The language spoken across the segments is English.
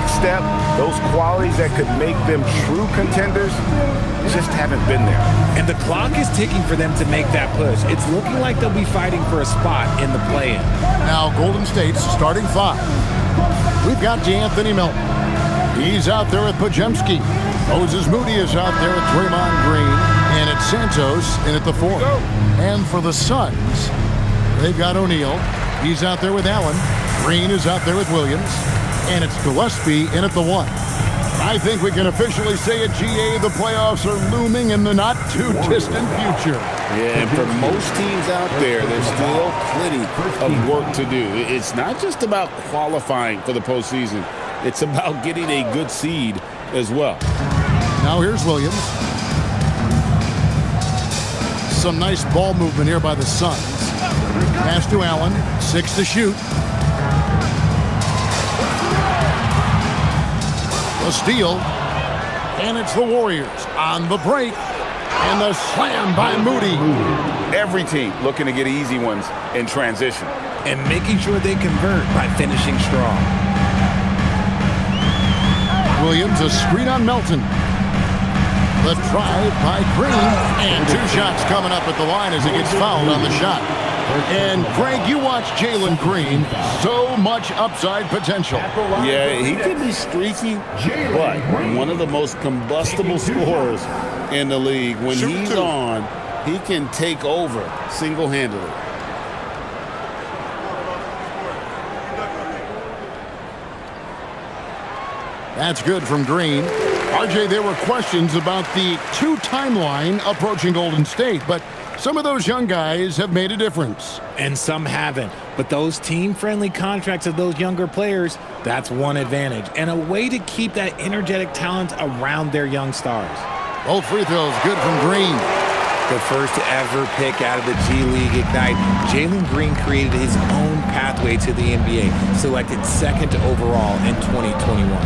next step, those qualities that could make them true contenders, just haven't been there. And the clock is ticking for them to make that push. It's looking like they'll be fighting for a spot in the play-in. Now Golden State's starting five. We've got D'Anthony Melton. He's out there with Podziemski. Moses Moody is out there with Draymond Green. And it's Santos in at the 4. And for the Suns, they've got O'Neal. He's out there with Allen. Green is out there with Williams. And it's Gillespie in at the 1. I think we can officially say at GA the playoffs are looming in the not-too-distant future. Yeah, and for most teams out there, there's still plenty of work to do. It's not just about qualifying for the postseason. It's about getting a good seed as well. Now here's Williams. Some nice ball movement here by the Suns. Pass to Allen. 6 to shoot. A steal. And it's the Warriors on the break. And the slam by Moody. Every team looking to get easy ones in transition. And making sure they convert by finishing strong. Williams, a screen on Melton. The drive by Green. And 2 shots coming up at the line as he gets fouled on the shot. And, Greg, you watch Jalen Green. So much upside potential. Yeah, he can be streaky, but one of the most combustible scorers in the league. When he's on, he can take over single-handedly. That's good from Green. RJ, there were questions about the 2 timeline approaching Golden State, but some of those young guys have made a difference. And some haven't. But those team-friendly contracts of those younger players, that's one advantage. And a way to keep that energetic talent around their young stars. Both free throws good from Green. The first ever pick out of the G League Ignite, Jalen Green created his own pathway to the NBA, selected 2nd overall in 2021.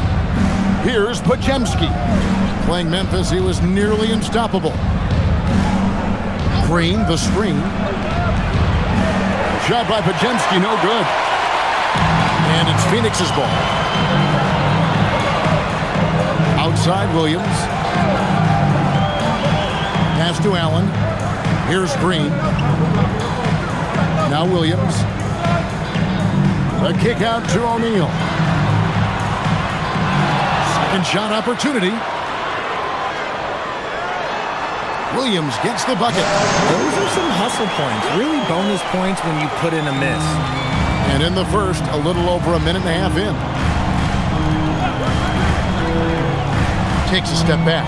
Here's Podziemski. Playing Memphis, he was nearly unstoppable. Green, the screen. Shot by Podziemski, no good. And it's Phoenix's ball. Outside, Williams. Pass to Allen. Here's Green. Now Williams. The kick out to O'Neal. Second shot opportunity. Williams gets the bucket. Those are some hustle points. Really bonus points when you put in a miss. And in the first, a little over a minute and a half in. Takes a step back.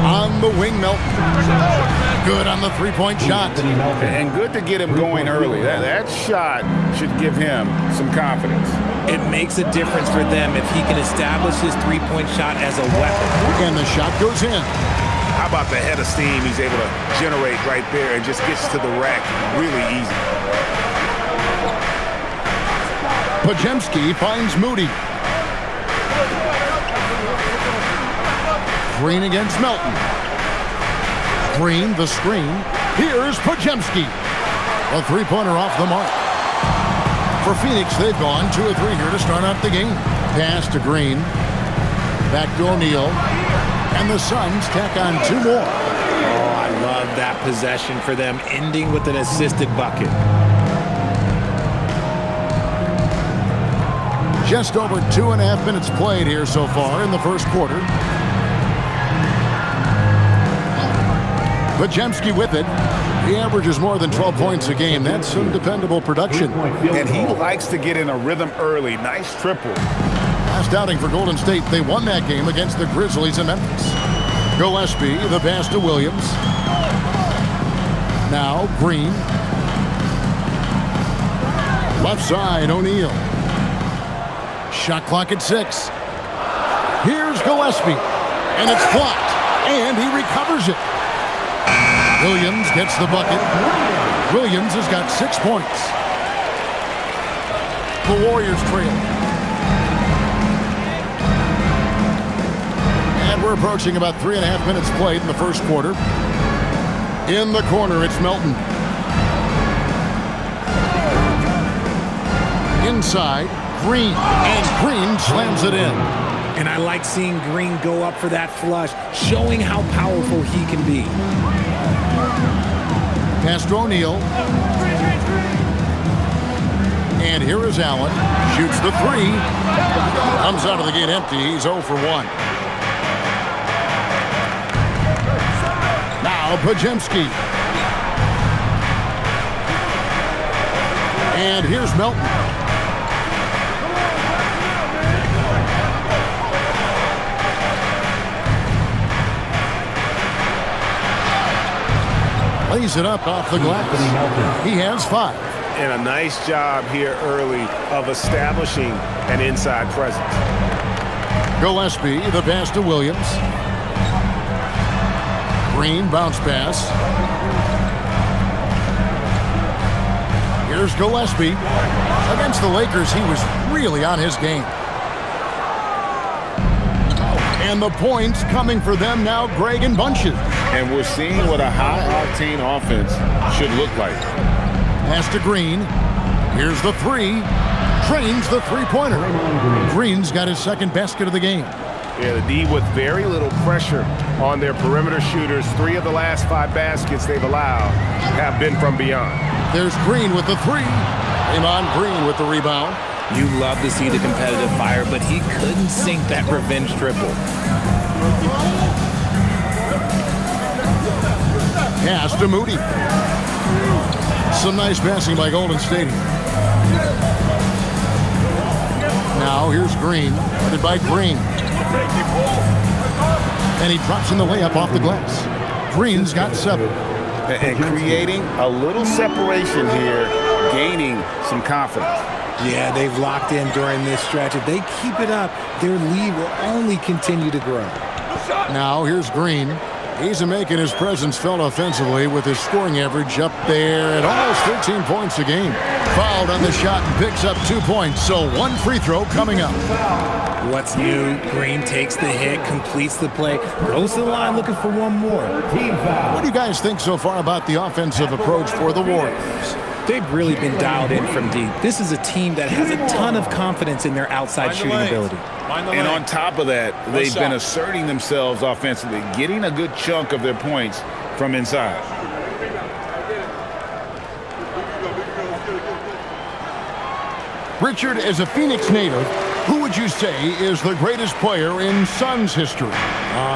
On the wing, Melton. Good on the three-point shot. And good to get him going early. That shot should give him some confidence. It makes a difference for them if he can establish his three-point shot as a weapon. And the shot goes in. How about the head of steam he's able to generate right there and just gets to the rack really easy. Podziemski finds Moody. Green against Melton. Green, the screen. Here's Podziemski. A three-pointer off the mark. For Phoenix, they've gone 2 of 3 here to start out the game. Pass to Green. Back to O'Neal. And the Suns tack on 2 more. Oh, I love that possession for them, ending with an assisted bucket. Just over 2.5 minutes played here so far in the first quarter. Podziemski with it. He averages more than 12 points a game. That's some dependable production. And he likes to get in a rhythm early. Nice triple. Last outing for Golden State, they won that game against the Grizzlies in Memphis. Gillespie, the pass to Williams. Now Green. Left side, O'Neal. Shot clock at 6. Here's Gillespie. And it's blocked. And he recovers it. Williams gets the bucket. Williams has got 6 points. The Warriors trail. And we're approaching about 3.5 minutes played in the first quarter. In the corner, it's Melton. Inside, Green, and Green slams it in. And I like seeing Green go up for that flush, showing how powerful he can be. Pass to O'Neal. And here is Allen. Shoots the three. Comes out of the gate empty. He's 0 for 1. Now Pajemski. And here's Melton. Lays it up off the glass. He has 5. And a nice job here early of establishing an inside presence. Gillespie, the pass to Williams. Green, bounce pass. Here's Gillespie. Against the Lakers, he was really on his game. And the points coming for them now, Greg, in bunches. And we're seeing what a high-octane offense should look like. Pass to Green. Here's the three. Drains the three-pointer. Green's got his second basket of the game. Yeah, the D with very little pressure on their perimeter shooters. 3 of the last 5 baskets they've allowed have been from beyond. There's Green with the three. Draymond Green with the rebound. You love to see the competitive fire, but he couldn't sink that revenge triple. Pass to Moody. Some nice passing by Golden State. Now here's Green, guarded by Green. And he drops in the layup off the glass. Green's got 7. And creating a little separation here, gaining some confidence. Yeah, they've locked in during this stretch. If they keep it up, their lead will only continue to grow. Now here's Green. He's making his presence felt offensively with his scoring average up there at almost 13 points a game. Fouled on the shot and picks up 2 points, so 1 free throw coming up. What's new? Green takes the hit, completes the play, goes to the line looking for one more. What do you guys think so far about the offensive approach for the Warriors? They've really been dialed in from deep. This is a team that has a ton of confidence in their outside shooting ability. And on top of that, they've been asserting themselves offensively, getting a good chunk of their points from inside. Richard, as a Phoenix native, who would you say is the greatest player in Suns history?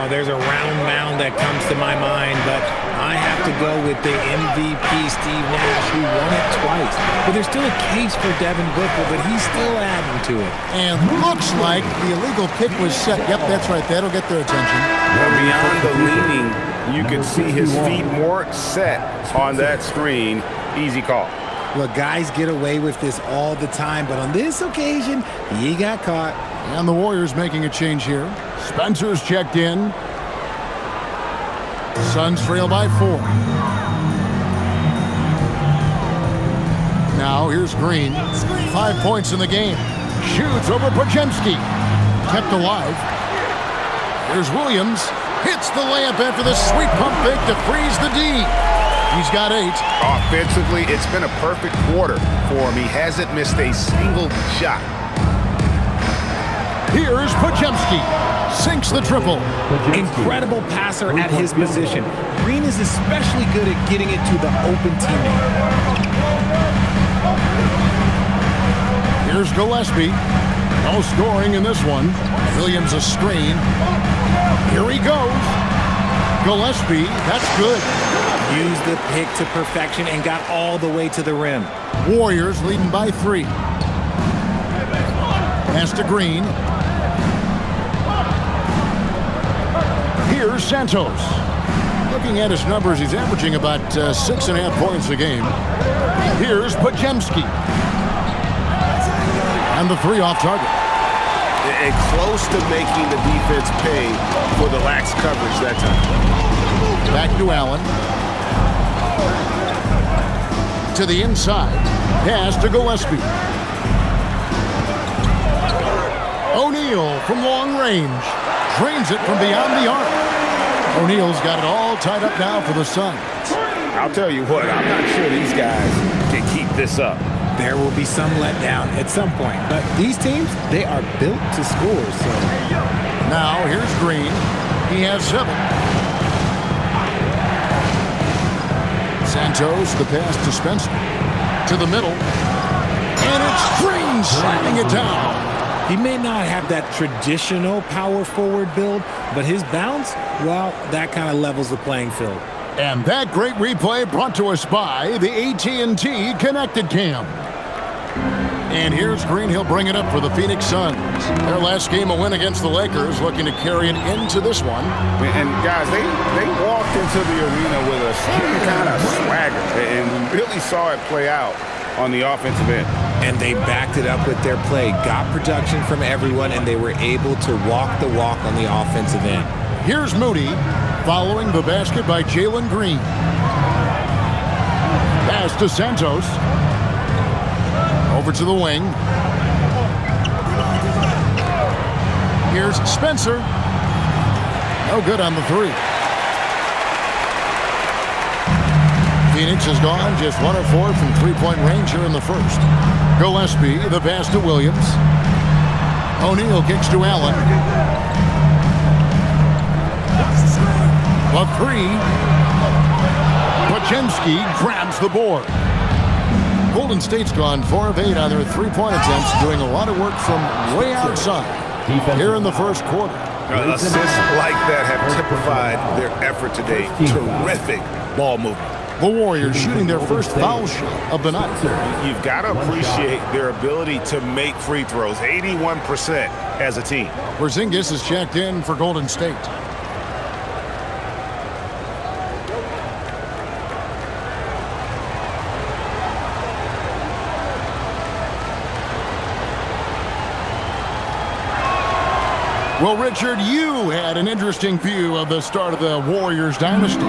There's a round mound that comes to my mind, but I have to go with the MVP, Steve Nash, who won it twice. But there's still a case for Devin Booker, but he's still adding to it. And looks like the illegal kick was set. Yep, that's right. That'll get their attention. Well, beyond the leaning, you could see his feet more set on that screen. Easy call. Look, guys get away with this all the time, but on this occasion, he got caught. And the Warriors making a change here. Spencer's checked in. Suns trail by 4. Now here's Green. 5 points in the game. Shoots over Pajemski. Kept alive. Here's Williams. Hits the layup after the sweet pump fake to freeze the D. He's got 8. Offensively, it's been a perfect quarter for him. He hasn't missed a single shot. Here's Pajemski. Sinks the triple. Incredible passer at his position. Green is especially good at getting it to the open teammate. Here's Gillespie. No scoring in this one. Williams a screen. Here he goes. Gillespie, that's good. Used the pick to perfection and got all the way to the rim. Warriors leading by 3. Pass to Green. Here's Santos. Looking at his numbers, he's averaging about 6.5 points a game. Here's Pajemski. And the 3 off target. And close to making the defense pay for the lax coverage that time. Back to Allen. To the inside. Pass to Gillespie. O'Neal from long range. Drains it from beyond the arc. O'Neal's got it all tied up now for the Suns. I'll tell you what, I'm not sure these guys can keep this up. there will be some letdown at some point. But these teams, they are built to score. So now here's Green. He has 7. Santos, the pass to Spencer. To the middle. And it's Green slamming it down. He may not have that traditional power forward build, but his bounce, well, that kind of levels the playing field. And that great replay brought to us by the AT&T Connected Cam. And here's Green. He'll bring it up for the Phoenix Suns. Their last game, a win against the Lakers, looking to carry it into this one. And guys, they walked into the arena with a certain kind of swagger, and we really saw it play out on the offensive end. And they backed it up with their play, got production from everyone, and they were able to walk the walk on the offensive end. Here's Moody following the basket by Jalen Green. Pass to Santos. Over to the wing. Here's Spencer. No good on the 3. Phoenix has gone just 1 of 4 from three-point range here in the first. Gillespie, the pass to Williams. O'Neal kicks to Allen. The 3. Podziemski grabs the board. Golden State's gone 4 of 8 on their three-point attempts, doing a lot of work from way outside here in the first quarter. Assists like that have typified their effort today. Terrific ball movement. The Warriors shooting their first foul shot of the night. You've got to appreciate their ability to make free throws. 81% as a team. Porzingis is checked in for Golden State. Well, Richard, you had an interesting view of the start of the Warriors dynasty.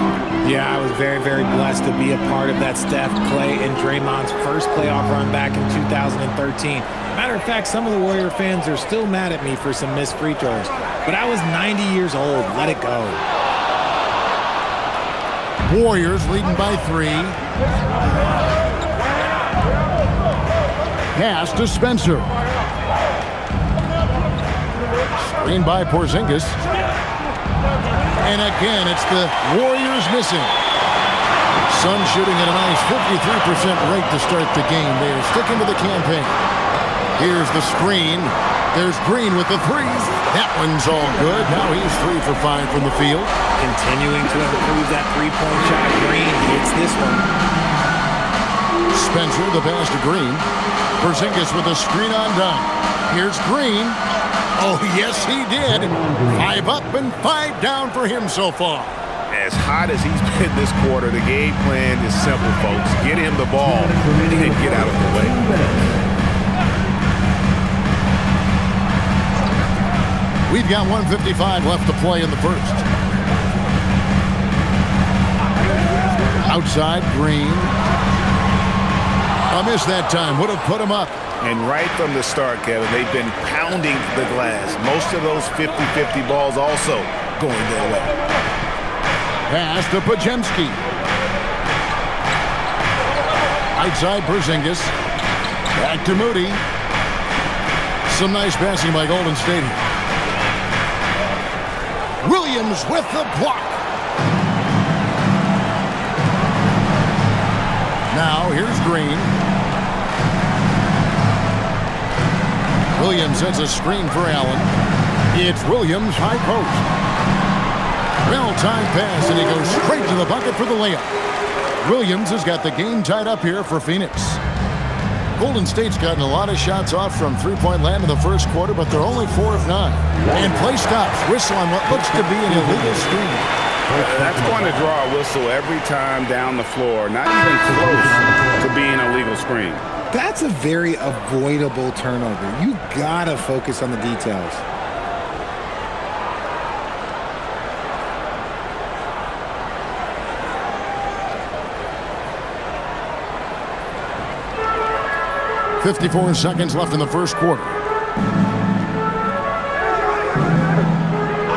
Yeah, I was very, very blessed to be a part of that Steph, Clay, and Draymond's first playoff run back in 2013. Matter of fact, some of the Warrior fans are still mad at me for some missed free throws. But I was 90 years old. Let it go. Warriors leading by 3. Pass to Spencer. Screen by Porzingis. And again, it's the Warriors missing. Suns shooting at a nice 53% rate to start the game. They're sticking to the campaign. Here's the screen. There's Green with the 3. That one's all good. Now he's 3 for 5 from the field. Continuing to improve that three-point shot. Green hits this one. Spencer, the pass to Green. Porzingis with a screen on down. Here's Green. Oh, yes, he did. 5 up and 5 down for him so far. As hot as he's been this quarter, the game plan is simple, folks. Get him the ball and then get out of the way. We've got 1:55 left to play in the first. Outside, Green. A miss that time. Would have put him up. And right from the start, Kevin, they've been pounding the glass. Most of those 50-50 balls also going their way. Pass to Podziemski. Outside Porzingis. Back to Moody. Some nice passing by Golden State. Williams with the block. Now here's Green. Williams sends a screen for Allen. It's Williams high post. Well-timed pass, and he goes straight to the bucket for the layup. Williams has got the game tied up here for Phoenix. Golden State's gotten a lot of shots off from three-point land in the first quarter, but they're only 4 of 9. And play stops. Whistle on what looks to be an illegal screen. That's going to draw a whistle every time down the floor. Not even close to being a legal screen. That's a very avoidable turnover. You gotta focus on the details. .54 seconds left in the first quarter.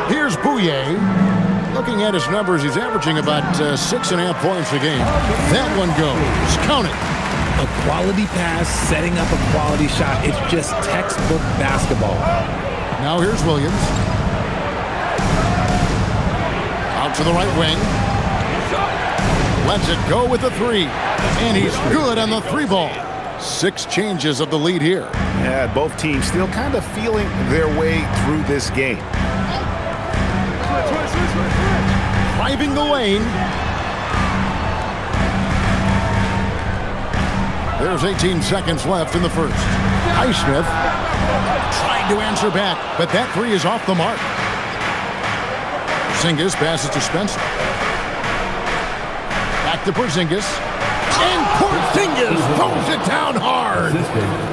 Here's Bouye. Looking at his numbers, he's averaging about 6.5 points a game. That one goes. Count it. A quality pass, setting up a quality shot. It's just textbook basketball. Now here's Williams. Out to the right wing. Lets it go with the three. And he's good on the three ball. 6 changes of the lead here. Yeah, both teams still kind of feeling their way through this game. Driving the lane. There's 18 seconds left in the first. Highsmith trying to answer back, but that three is off the mark. Porzingis passes to Spencer. Back to Porzingis. And Porzingis throws it down hard.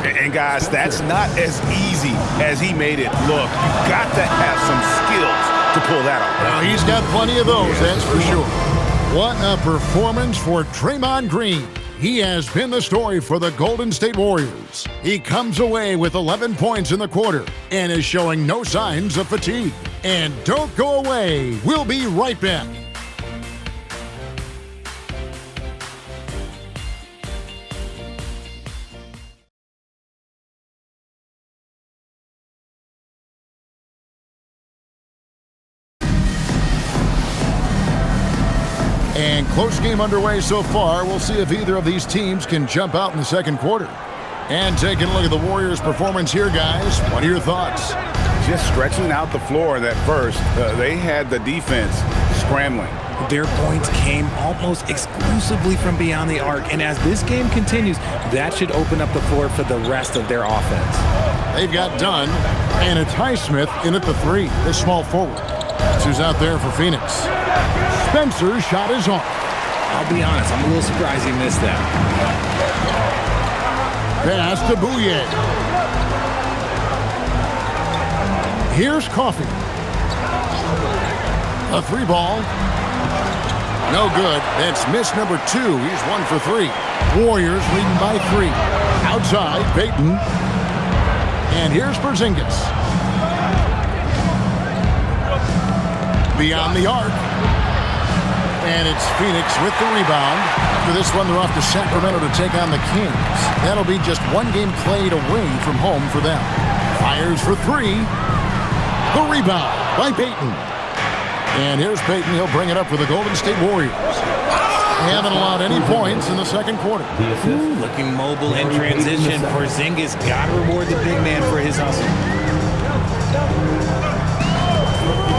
And guys, that's not as easy as he made it look. You've got to have some skills to pull that off. Well, he's got plenty of those, that's for sure. What a performance for Draymond Green. He has been the story for the Golden State Warriors. He comes away with 11 points in the quarter and is showing no signs of fatigue. And don't go away. We'll be right back. And close game underway so far. We'll see if either of these teams can jump out in the second quarter. And taking a look at the Warriors' performance here, guys. What are your thoughts? Just stretching out the floor that first. They had the defense scrambling. Their points came almost exclusively from beyond the arc. And as this game continues, that should open up the floor for the rest of their offense. They've got Dunn, and it's Highsmith in at the three, the small forward. That's who's out there for Phoenix. Spencer's shot is on. I'll be honest, I'm a little surprised he missed that. Pass to Bouye. Here's Coffey. A three ball. No good. That's miss number 2. He's 1 for 3. Warriors leading by 3. Outside, Payton. And here's Porzingis. Beyond the arc. And it's Phoenix with the rebound. After this one, they're off to Sacramento to take on the Kings. That'll be just one game played away from home for them. Fires for 3. The rebound by Payton. And here's Payton. He'll bring it up for the Golden State Warriors. They haven't allowed any points in the second quarter. Looking mobile in transition. Porzingis got to reward the big man for his hustle.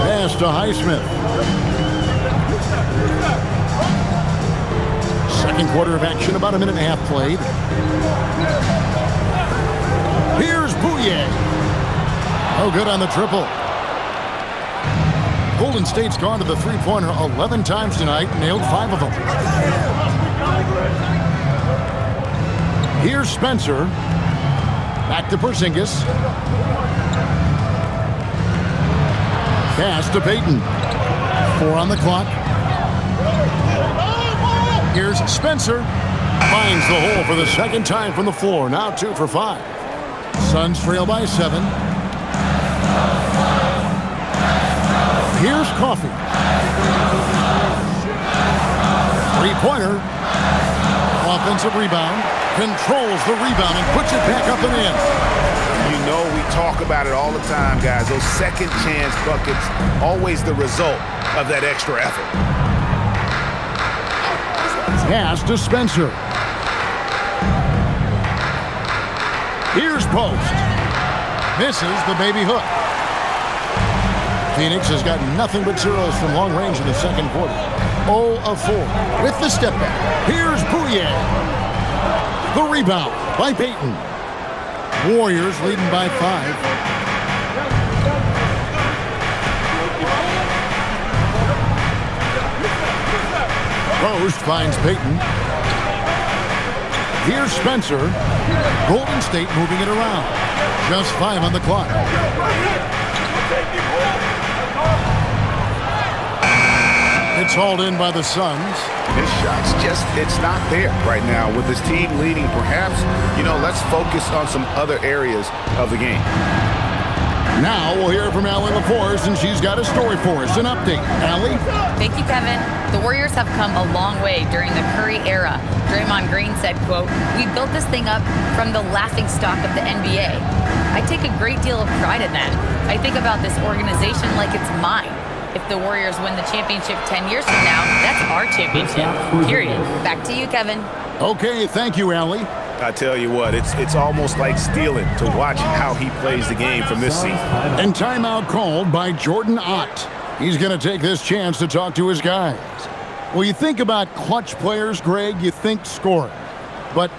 Pass to Highsmith. Second quarter of action, about a minute and a half played. Here's Bouye. Oh, good on the triple. Golden State's gone to the three-pointer 11 times tonight, nailed 5 of them. Here's Spencer. Back to Porzingis. Pass to Payton. 4 on the clock. Here's Spencer. Finds the hole for the second time from the floor. Now 2 for 5. Suns trail by 7. Here's Coffey. Three-pointer. Offensive rebound. Controls the rebound and puts it back up and in. You know we talk about it all the time, guys. Those second chance buckets, always the result of that extra effort. Pass to Spencer. Here's Post. Misses the baby hook. Phoenix has got nothing but zeros from long range in the second quarter. 0 of 4 with the step back. Here's Bouye. The rebound by Payton. Warriors leading by 5. Post finds Payton. Here's Spencer. Golden State moving it around. Just 5 on the clock. It's hauled in by the Suns. His shot's just, it's not there right now. With his team leading, perhaps, let's focus on some other areas of the game. Now we'll hear from Allie LaForce, and she's got a story for us. An update. Allie? Thank you, Kevin. The Warriors have come a long way during the Curry era. Draymond Green said, quote, "We built this thing up from the laughingstock of the NBA. I take a great deal of pride in that. I think about this organization like it's mine. If the Warriors win the championship 10 years from now, that's our championship, period." Back to you, Kevin. Okay, thank you, Allie. I tell you what, it's almost like stealing to watch how he plays the game from this seat. And timeout called by Jordan Ott. He's going to take this chance to talk to his guys. Well, you think about clutch players, Greg, you think scoring. But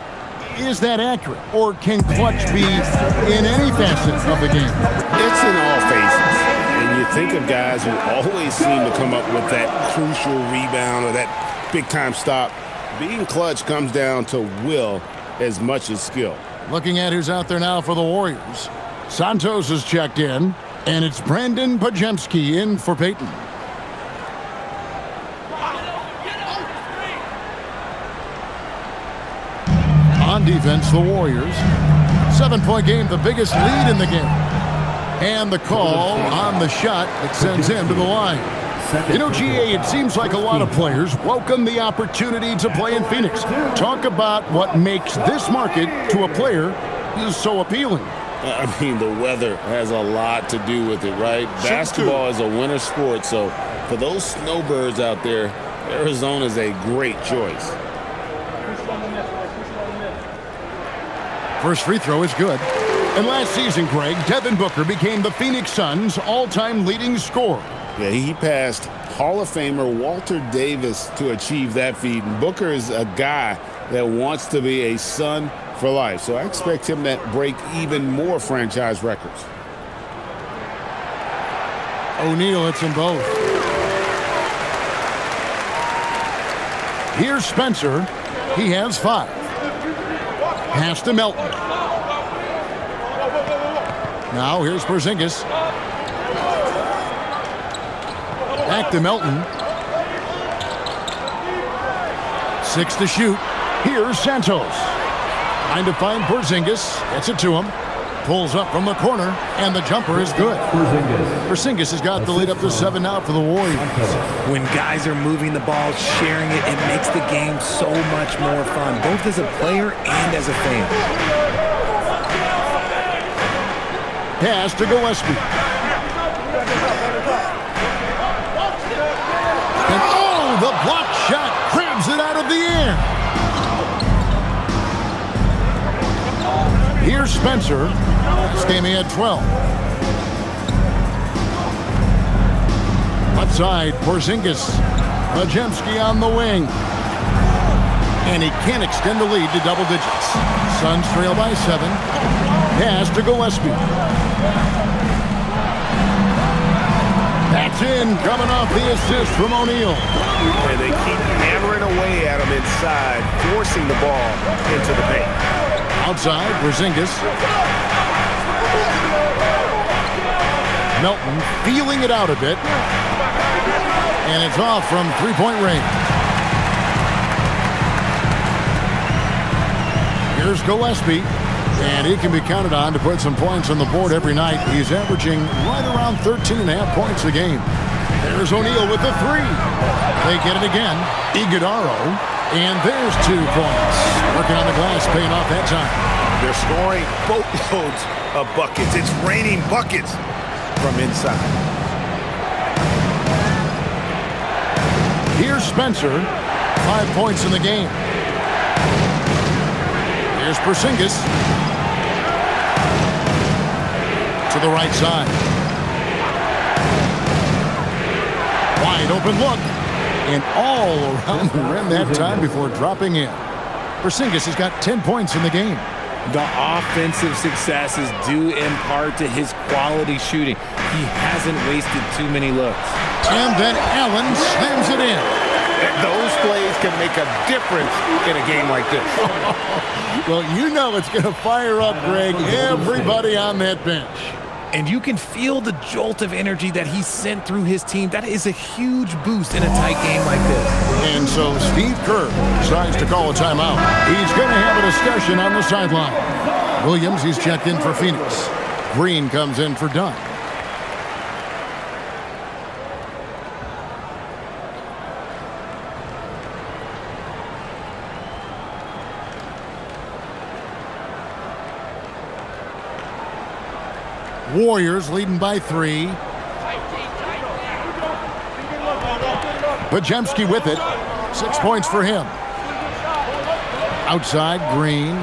is that accurate? Or can clutch be in any facet of the game? It's in all phases. And you think of guys who always seem to come up with that crucial rebound or that big-time stop. Being clutch comes down to will as much as skill. Looking at who's out there now for the Warriors. Santos is checked in, and it's Brandon Pajemski in for Peyton. On defense, the Warriors. 7-point game, the biggest lead in the game. And the call on the shot that sends him to the line. You know, GA, it seems like a lot of players welcome the opportunity to play in Phoenix. Talk about what makes this market to a player is so appealing. I mean, the weather has a lot to do with it, right? Basketball is a winter sport, so for those snowbirds out there, Arizona is a great choice. First free throw is good. And last season, Greg, Devin Booker became the Phoenix Suns' all-time leading scorer. Yeah, he passed Hall of Famer Walter Davis to achieve that feat. And Booker is a guy that wants to be a Sun for life. So I expect him to break even more franchise records. O'Neal hits them both. Here's Spencer. He has 5. Pass to Melton. Now here's Porzingis. Back to Melton. 6 to shoot. Here's Santos. Trying to find Porzingis. Gets it to him. Pulls up from the corner, and the jumper is good. Porzingis has got the lead up to 7 now for the Warriors. When guys are moving the ball, sharing it, it makes the game so much more fun, both as a player and as a fan. Pass to Gillespie. And oh, the block shot grabs it out of the air. Here's Spencer. This game he had 12. Left side, Porzingis. Pajemski on the wing. And he can't extend the lead to double digits. Suns trail by 7. Pass to Gillespie. That's in, coming off the assist from O'Neal. And they keep hammering away at him inside, forcing the ball into the paint. Outside, Porzingis. Melton feeling it out a bit. And it's off from three-point range. Here's Gillespie. And he can be counted on to put some points on the board every night. He's averaging right around 13.5 points a game. There's O'Neal with the 3. They get it again. Iguodala. And there's 2 points. Working on the glass, paying off that time. They're scoring boatloads of buckets. It's raining buckets from inside. Here's Spencer. 5 points in the game. Here's Porzingis. To the right side. Wide open look. And all around the rim that time before dropping in. Porzingis has got 10 points in the game. The offensive successes due in part to his quality shooting. He hasn't wasted too many looks. And then Allen slams it in. Those plays can make a difference in a game like this. Well, you know it's going to fire up, Greg, everybody on that bench. And you can feel the jolt of energy that he sent through his team. That is a huge boost in a tight game like this. And so Steve Kerr decides to call a timeout. He's going to have a discussion on the sideline. Williams, he's checked in for Phoenix. Green comes in for Dunn. Warriors leading by 3. Pajemski with it. 6 points for him. Outside, Green.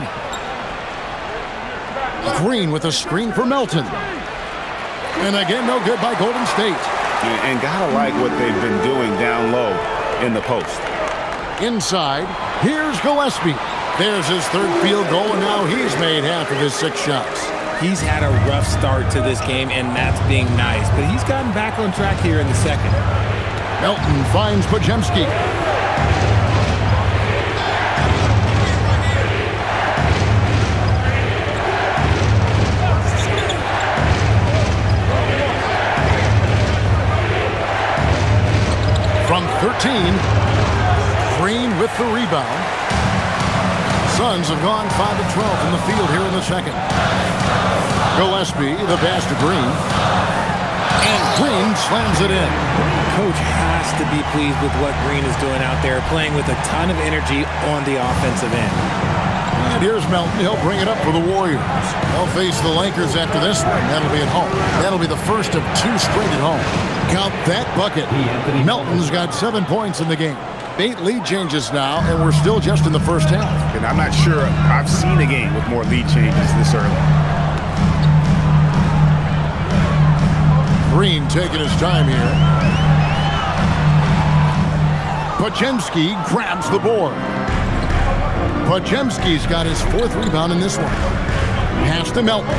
Green with a screen for Melton. And again, no good by Golden State. And gotta like what they've been doing down low in the post. Inside, here's Gillespie. There's his 3rd field goal, and now he's made half of his 6 shots. He's had a rough start to this game, and that's being nice. But he's gotten back on track here in the second. Melton finds Pajemski. From 13, Green with the rebound. Suns have gone 5 of 12 from the field here in the second. Gillespie, the pass to Green. And Green slams it in. Coach has to be pleased with what Green is doing out there, playing with a ton of energy on the offensive end. And here's Melton. He'll bring it up for the Warriors. They'll face the Lakers after this one. That'll be at home. That'll be the first of 2 straight at home. Count that bucket. Melton's got 7 points in the game. 8 lead changes now, and we're still just in the first half. And I'm not sure I've seen a game with more lead changes this early. Green taking his time here. Pajemski grabs the board. Pajemski's got his 4th rebound in this one. Pass to Melton.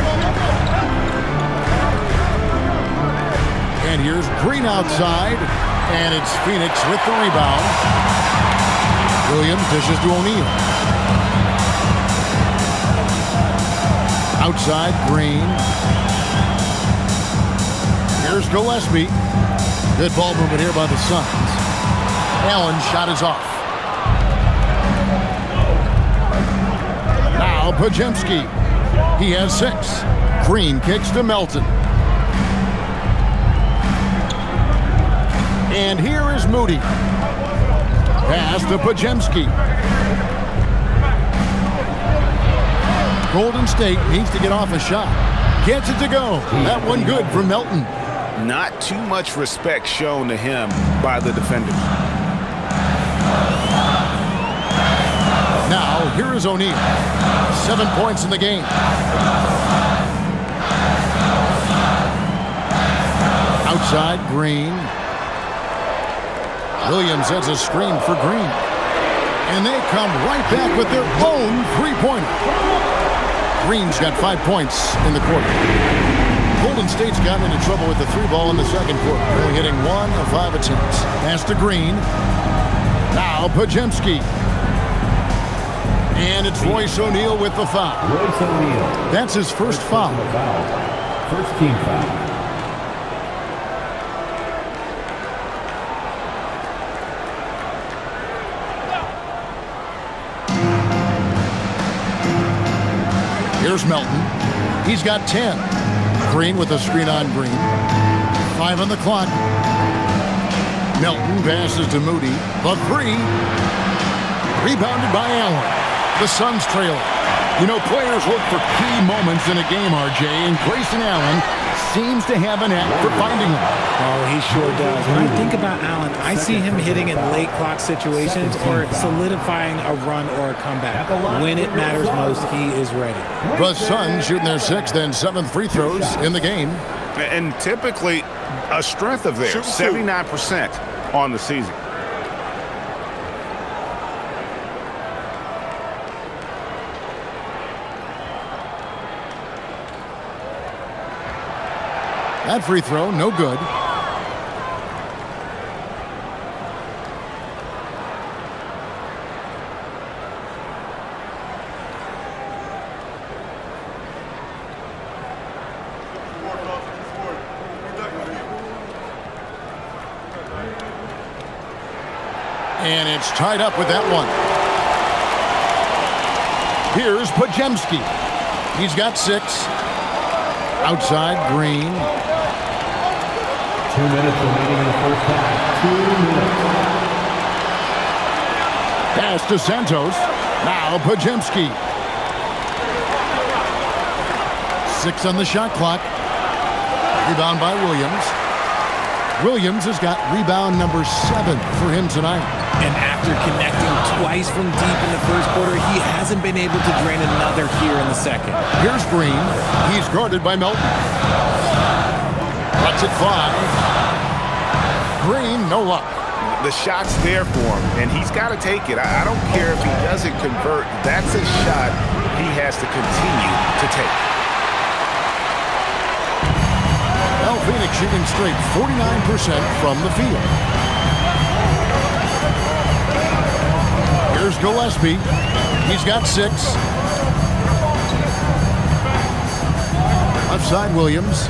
And here's Green outside. And it's Phoenix with the rebound. Williams dishes to O'Neal. Outside, Green. Here's Gillespie. Good ball movement here by the Suns. Allen's shot is off. Now Pajemski. He has 6. Green kicks to Melton. And here is Moody. Pass to Pajemski. Golden State needs to get off a shot. Gets it to go. That one good for Melton. Not too much respect shown to him by the defenders. Now, here is O'Neal. 7 points in the game. Outside, Green. Williams has a screen for Green. And they come right back with their own 3-pointer. Green's got 5 points in the quarter. Golden State's gotten into trouble with the 3 ball in the second quarter. Only hitting 1 of 5 attempts. Pass to Green. Now Pajemski. And it's Royce O'Neal with the foul. Royce O'Neal. That's his first foul. First team foul. Here's Melton. He's got 10. Green with a screen on Green. 5 on the clock. Melton passes to Moody. The 3. Rebounded by Allen. The Suns trail. You know, players look for key moments in a game, RJ, and Grayson Allen seems to have an knack for finding them. Oh, he sure does. When I think about Allen, I see him hitting in late clock situations or solidifying a run or a comeback. When it matters most, he is ready. The Suns shooting their 6th and 7th free throws in the game. And typically a strength of theirs, 79% on the season. That free throw, no good. And it's tied up with that one. Here's Pajemski. He's got 6. Outside, Green. 2 minutes remaining in the first half. 2 minutes. Pass to Santos. Now Pajemski. 6 on the shot clock. Rebound by Williams. Williams has got rebound number 7 for him tonight. And after connecting twice from deep in the first quarter, he hasn't been able to drain another here in the second. Here's Green. He's guarded by Melton. Cuts it 5. Green, no luck. The shot's there for him, and he's got to take it. I don't care if he doesn't convert. That's a shot he has to continue to take. Well, Phoenix shooting straight 49% from the field. Here's Gillespie. He's got 6. Left side, Williams.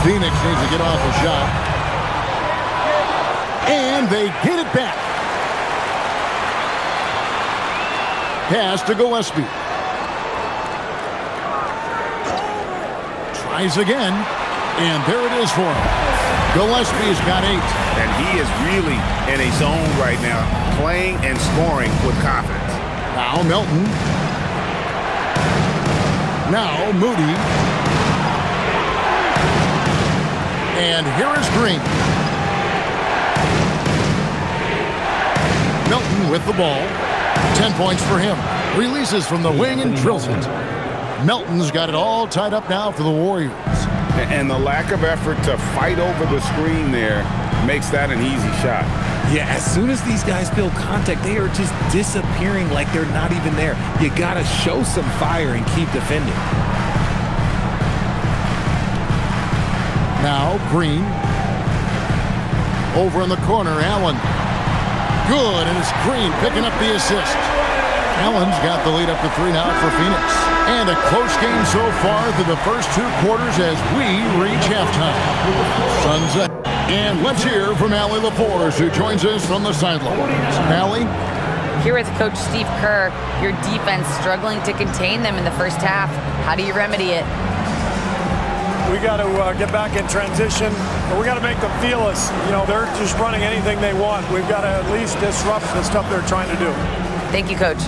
Phoenix needs to get off a shot. And they get it back. Pass to Gillespie. Tries again. And there it is for him. Gillespie's got 8. And he is really in a zone right now, playing and scoring with confidence. Now Melton. Now Moody. And here is Green. Melton with the ball. 10 points for him. Releases from the wing and drills it. Melton's got it all tied up now for the Warriors. And the lack of effort to fight over the screen there makes that an easy shot. Yeah, as soon as these guys feel contact, they are just disappearing like they're not even there. You got to show some fire and keep defending. Now Green. Over in the corner, Allen. Good, and it's Green picking up the assist. Allen's got the lead up to 3 now for Phoenix. And a close game so far through the first 2 quarters as we reach halftime. Suns up. And let's hear from Allie LaForce, who joins us from the sidelines. Allie? Here with Coach Steve Kerr, your defense struggling to contain them in the first half. How do you remedy it? We got to get back in transition, but we got to make them feel us. You know, they're just running anything they want. We've got to at least disrupt the stuff they're trying to do. Thank you, Coach.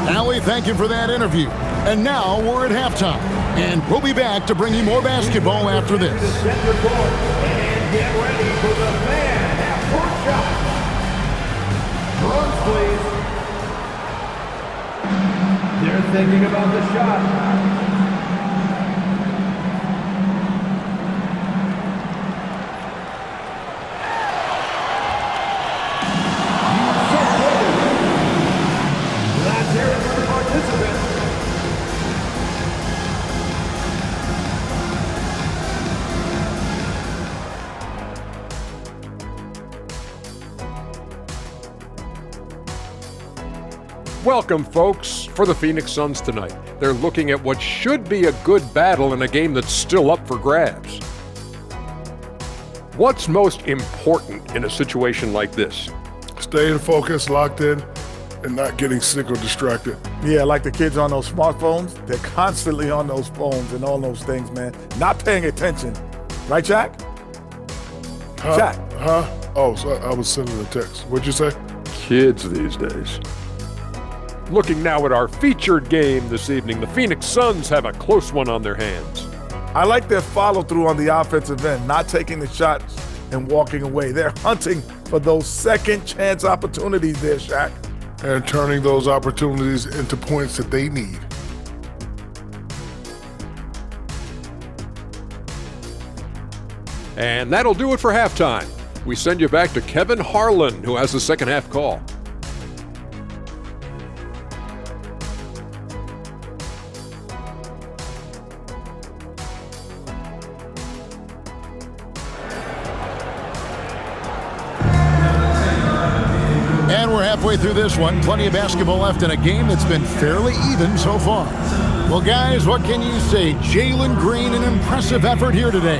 Allie, thank you for that interview. And now we're at halftime, and we'll be back to bring you more basketball after this. And get ready for the fan half-court shot. Drums, please. They're thinking about the shot. Welcome, folks, for the Phoenix Suns tonight. They're looking at what should be a good battle in a game that's still up for grabs. What's most important in a situation like this? Staying focused, locked in, and not getting sick or distracted. Yeah, like the kids on those smartphones, they're constantly on those phones and all those things, man. Not paying attention. Right, Jack? Jack? Oh, so I was sending a text. What'd you say? Kids these days. Looking now at our featured game this evening, the Phoenix Suns have a close one on their hands. I like their follow-through on the offensive end, not taking the shots and walking away. They're hunting for those second-chance opportunities there, Shaq. And turning those opportunities into points that they need. And that'll do it for halftime. We send you back to Kevin Harlan, who has the second half call. And we're halfway through this one. Plenty of basketball left in a game that's been fairly even so far. Well, guys, what can you say? Jalen Green, an impressive effort here today.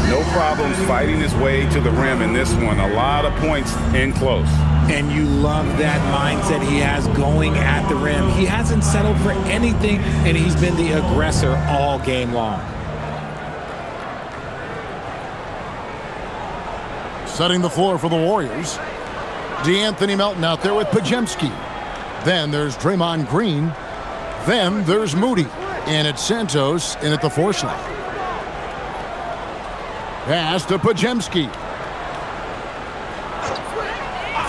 No problems fighting his way to the rim in this one. A lot of points in close. And you love that mindset he has going at the rim. He hasn't settled for anything, and he's been the aggressor all game long. Setting the floor for the Warriors. DeAnthony Melton out there with Pajemski. Then there's Draymond Green. Then there's Moody. And it's Santos in at the 4 slot. Pass to Pajemski.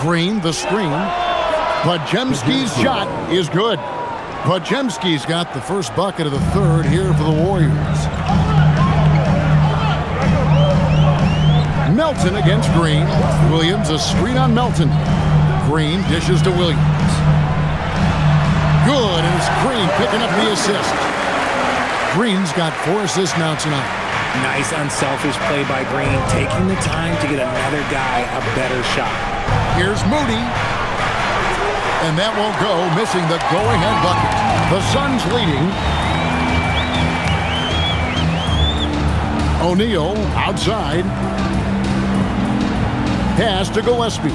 Green, the screen. Pajemski's shot is good. Pajemski's got the first bucket of the third here for the Warriors. Melton against Green. Williams, a screen on Melton. Green dishes to Williams. Good, and it's Green picking up the assist. Green's got 4 assists now tonight. Nice unselfish play by Green, taking the time to get another guy a better shot. Here's Moody. And that won't go, missing the go-ahead bucket. The Suns leading. O'Neal outside. Pass to Gillespie.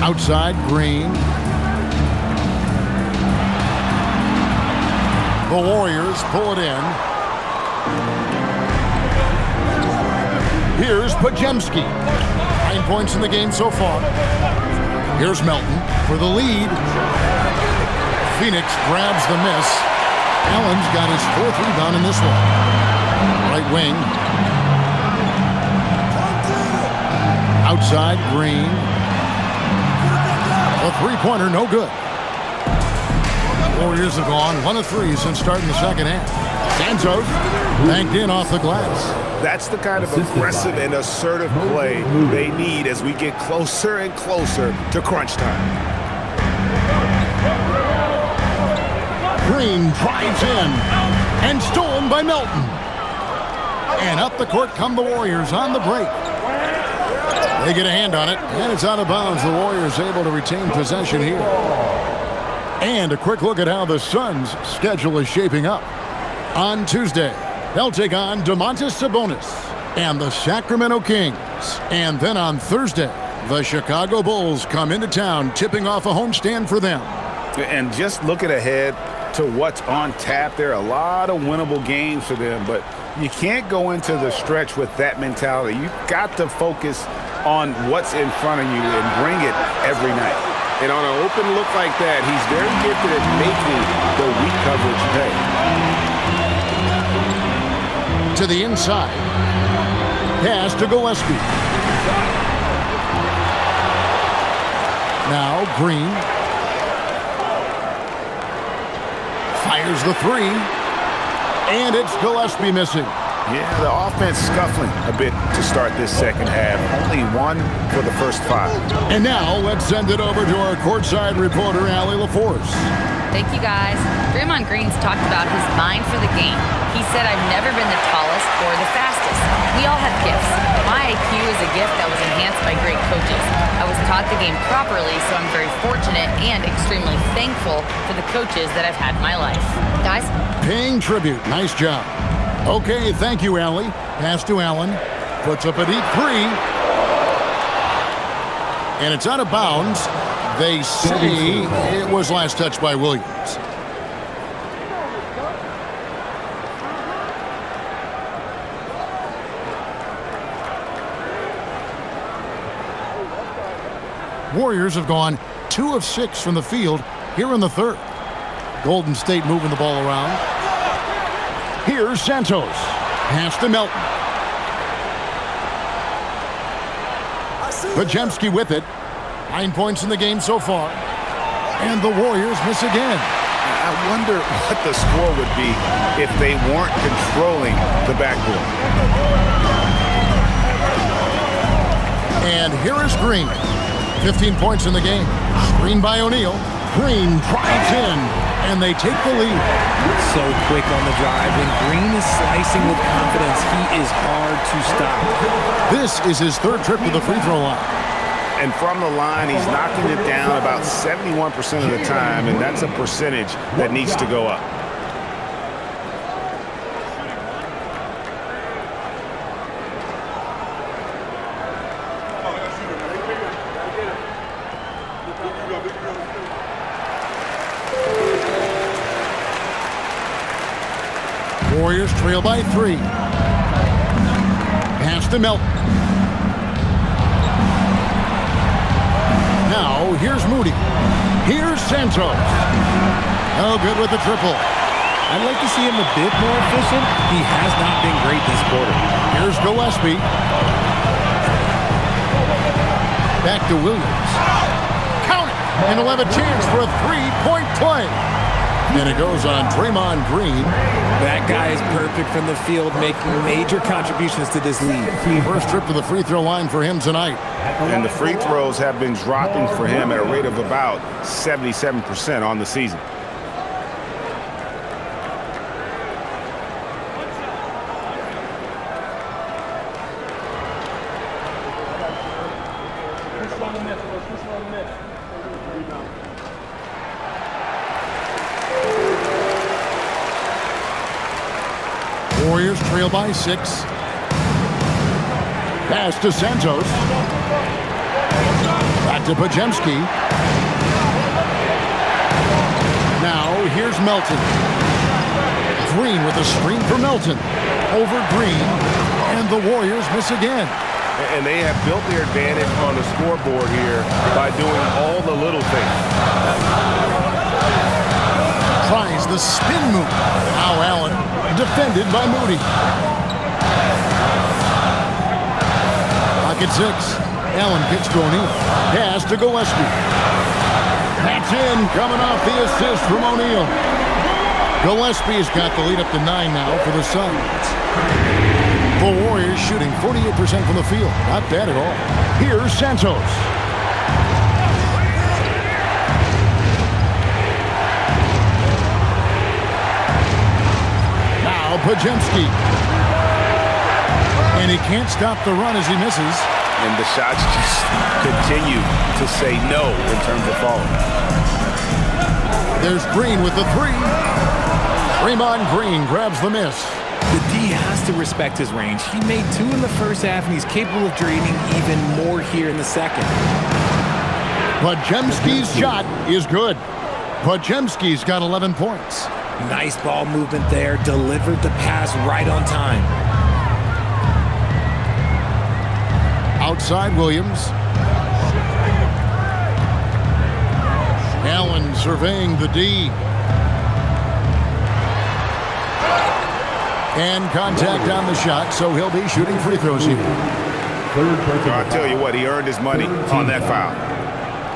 Outside, Green. The Warriors pull it in. Here's Pajemski. 9 points in the game so far. Here's Melton for the lead. Phoenix grabs the miss. Allen's got his 4th rebound in this one. Right wing. Outside, Green. A 3-pointer, no good. Warriors have gone 1 of 3 since starting the second half. Santos banked in off the glass. That's the kind of aggressive and assertive play they need as we get closer and closer to crunch time. Green drives in and stolen by Melton. And up the court come the Warriors on the break. They get a hand on it, and it's out of bounds. The Warriors able to retain possession here. And a quick look at how the Suns' schedule is shaping up. On Tuesday, they'll take on Domantas Sabonis and the Sacramento Kings. And then on Thursday, the Chicago Bulls come into town, tipping off a homestand for them. And just looking ahead to what's on tap, there are a lot of winnable games for them, but you can't go into the stretch with that mentality. You've got to focus on what's in front of you and bring it every night. And on an open look like that, he's very gifted at making the weak coverage pay. To the inside. Pass to Gillespie. Now Green. Fires the 3. And it's Gillespie missing. Yeah, the offense scuffling a bit to start this second half. Only 1 for the first 5. And now let's send it over to our courtside reporter, Allie LaForce. Thank you, guys. Draymond Green's talked about his mind for the game. He said, I've never been the tallest or the fastest. We all have gifts. My IQ is a gift that was enhanced by great coaches. I was taught the game properly, so I'm very fortunate and extremely thankful for the coaches that I've had in my life. Guys? Paying tribute. Nice job. Okay, thank you, Allie. Pass to Allen. Puts up a deep 3. And it's out of bounds. They say it was last touched by Williams. Warriors have gone 2 of 6 from the field here in the third. Golden State moving the ball around. Here's Santos. Pass to Melton. Pajemski with it. 9 points in the game so far. And the Warriors miss again. I wonder what the score would be if they weren't controlling the backboard. And here is Green. 15 points in the game. Screen by O'Neal. Green drives in, and they take the lead. So quick on the drive, and Green is slicing with confidence. He is hard to stop. This is his 3rd trip to the free throw line. And from the line, he's knocking it down about 71% of the time, and that's a percentage that needs to go up. Warriors trail by 3. Pass to Melton. Now, here's Moody. Here's Santos. Oh, good with the triple. I'd like to see him a bit more efficient. He has not been great this quarter. Here's Gillespie. Back to Williams. Count it! And he'll have a chance for a three-point play. And it goes on Draymond Green. That guy is perfect from the field, making major contributions to this lead. First trip to the free throw line for him tonight. And the free throws have been dropping for him at a rate of about 77% on the season. Warriors trail by 6. Pass to Santos. Back to Pajemski. Now here's Melton. Green with a screen for Melton. Over Green. And the Warriors miss again. And they have built their advantage on the scoreboard here by doing all the little things. Tries the spin move. Now Allen, defended by Moody. Pocket 6. Allen kicks to O'Neal. Pass to Gillespie. That's in, coming off the assist from O'Neal. Gillespie's got the lead up to 9 now for the Suns. The Warriors shooting 48% from the field. Not bad at all. Here's Santos. Now Pajemski. And he can't stop the run as he misses. And the shots just continue to say no in terms of falling. There's Green with the 3. Draymond Green grabs the miss. The D has to respect his range. He made 2 in the first half, and he's capable of draining even more here in the second. Pajemski's shot is good. Pajemski's got 11 points. Nice ball movement there. Delivered the pass right on time. Outside Williams. Allen surveying the D. And contact on the shot, so he'll be shooting free throws here. I'll tell you what, he earned his money on that foul.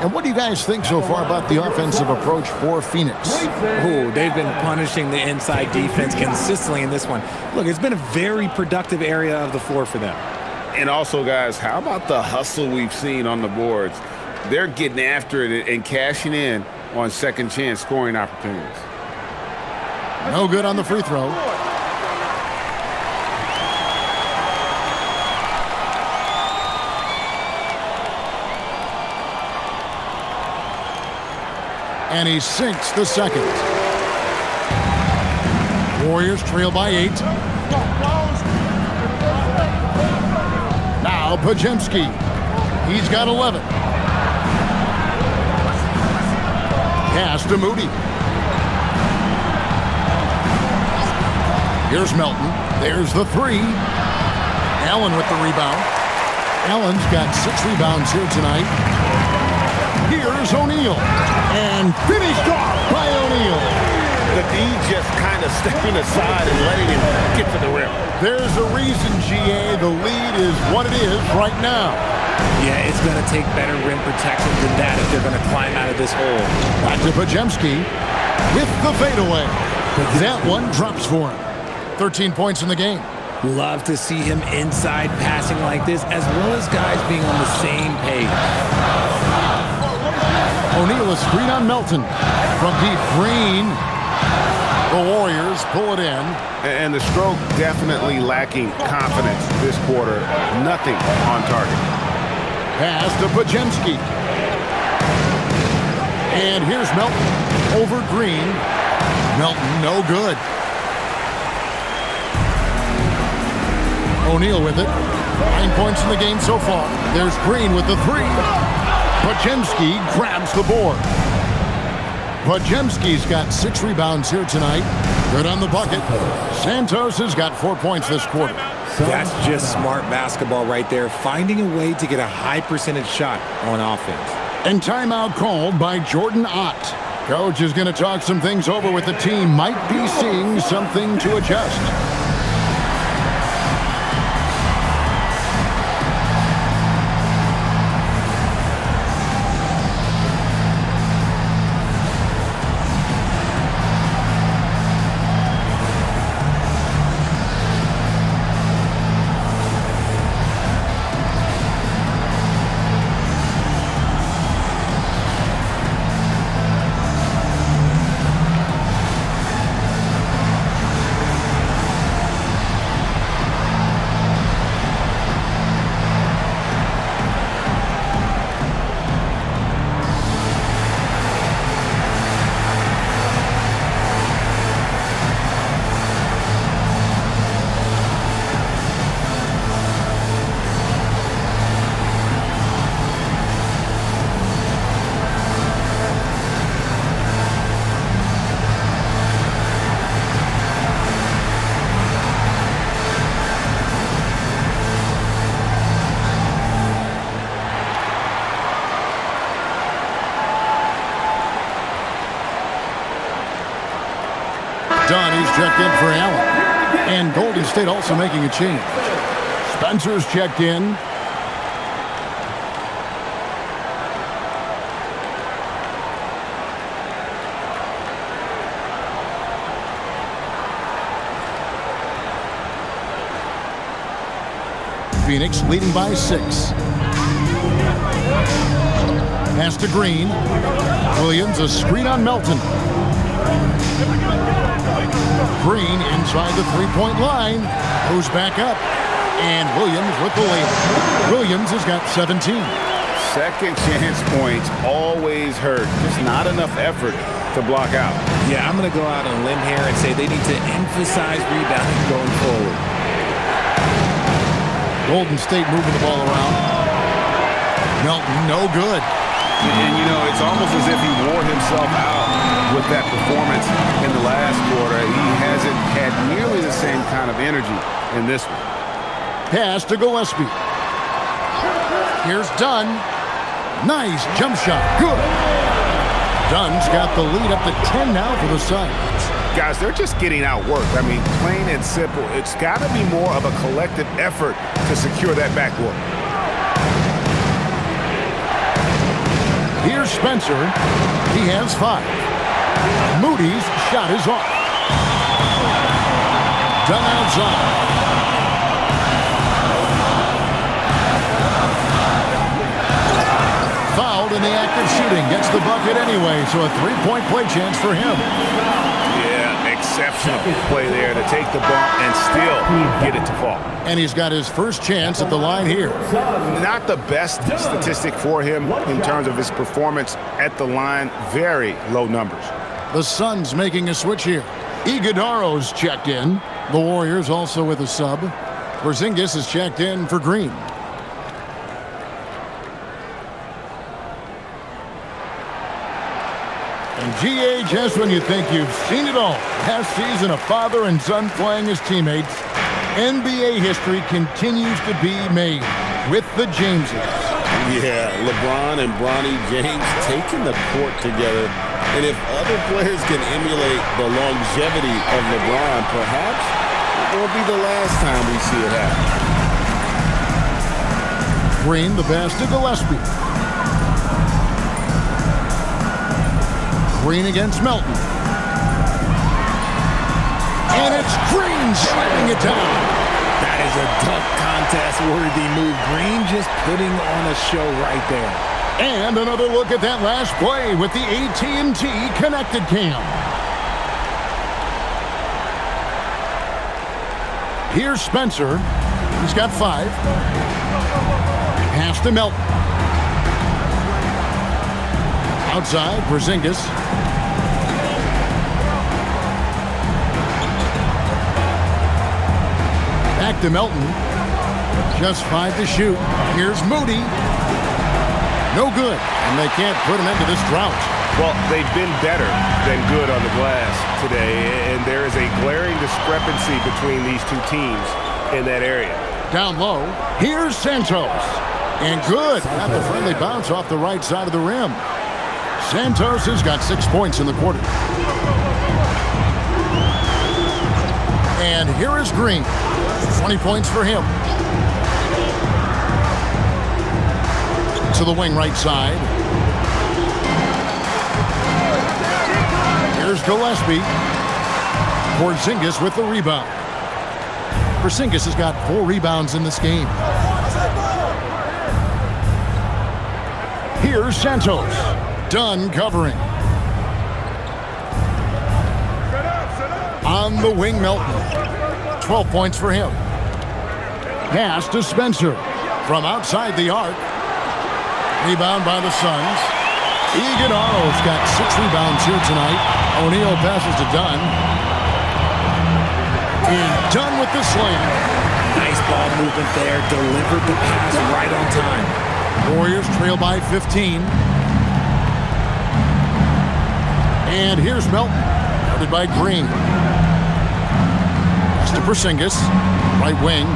And what do you guys think so far about the offensive approach for Phoenix? Oh, they've been punishing the inside defense consistently in this one. Look, it's been a very productive area of the floor for them. And also, guys, how about the hustle we've seen on the boards? They're getting after it and cashing in on second chance scoring opportunities. No good on the free throw. And he sinks the second. Warriors trail by 8. Now Pajemski. He's got 11. Pass to Moody. Here's Melton. There's the 3. Allen with the rebound. Allen's got 6 rebounds here tonight. Here's O'Neal. And finished off by O'Neal. The D just kind of stepping aside and letting him get to the rim. There's a reason, GA. The lead is what it is right now. Yeah, it's going to take better rim protection than that if they're going to climb out of this hole. Back to Pajemski with the fadeaway. That one drops for him. 13 points in the game. Love to see him inside passing like this, as well as guys being on the same page. O'Neal a screen on Melton. From deep, Green. The Warriors pull it in. And the stroke definitely lacking confidence this quarter. Nothing on target. Pass to Pajemski. And here's Melton over Green. Melton, no good. O'Neal with it. 9 points in the game so far. There's Green with the 3. Pajemski grabs the board. Podziemski's got 6 rebounds here tonight. Good on the bucket. Santos has got 4 points this quarter. That's just smart basketball right there, finding a way to get a high percentage shot on offense. And timeout called by Jordan Ott. Coach is going to talk some things over with the team. Might be seeing something to adjust. He's checked in for Allen. And Golden State also making a change. Spencer's checked in. Phoenix leading by 6. Pass to Green. Williams, a screen on Melton. Green inside the three-point line. Goes back up. And Williams with the layup. Williams has got 17. Second chance points always hurt. Just not enough effort to block out. Yeah, I'm going to go out on a limb here and say they need to emphasize rebounding going forward. Golden State moving the ball around. Melton, no good. And, you know, it's almost as if he wore himself out with that performance in the last quarter. He hasn't had nearly the same kind of energy in this one. Pass to Gillespie. Here's Dunn. Nice jump shot. Good. Dunn's got the lead up to 10 now for the Suns. Guys, they're just getting outworked. I mean, plain and simple. It's got to be more of a collective effort to secure that backboard. Here's Spencer. He has 5. Moody's shot is off. Dunn outside. Fouled in the act of shooting. Gets the bucket anyway, so a 3-point play chance for him. Yeah, exceptional play there to take the bump and still get it to fall. And he's got his first chance at the line here. Not the best statistic for him in terms of his performance at the line. Very low numbers. The Suns making a switch here. Iguodaro's checked in. The Warriors also with a sub. Porzingis is checked in for Green. And G.A., just when you think you've seen it all. Last season, a father and son playing as teammates. NBA history continues to be made with the Jameses. Yeah, LeBron and Bronny James taking the court together. And if other players can emulate the longevity of LeBron, perhaps it won't be the last time we see it happen. Green, the pass to Gillespie. Green against Melton. And it's Green slamming it down. That is a dunk contest-worthy move. Green just putting on a show right there. And another look at that last play with the AT&T Connected Cam. Here's Spencer. He's got 5. Pass to Melton. Outside, Porzingis. Back to Melton. Just 5 to shoot. Here's Moody. No good. And they can't put an end to this drought. Well, they've been better than good on the glass today, and there is a glaring discrepancy between these two teams in that area. Down low, here's Santos. And good. Got the friendly bounce off the right side of the rim. Santos has got 6 points in the quarter. And here is Green. 20 points for him. To the wing right side. Here's Gillespie. Porzingis with the rebound. Porzingis has got 4 rebounds in this game. Here's Santos. Dunn covering. On the wing, Melton. 12 points for him. Pass to Spencer. From outside the arc. Rebound by the Suns. Iguodala's got 6 rebounds here tonight. O'Neal passes to Dunn. And Dunn with the slam. Nice ball movement there. Delivered the pass right on time. Warriors trail by 15. And here's Melton. Guarded by Green. Pass to Porzingis. Right wing.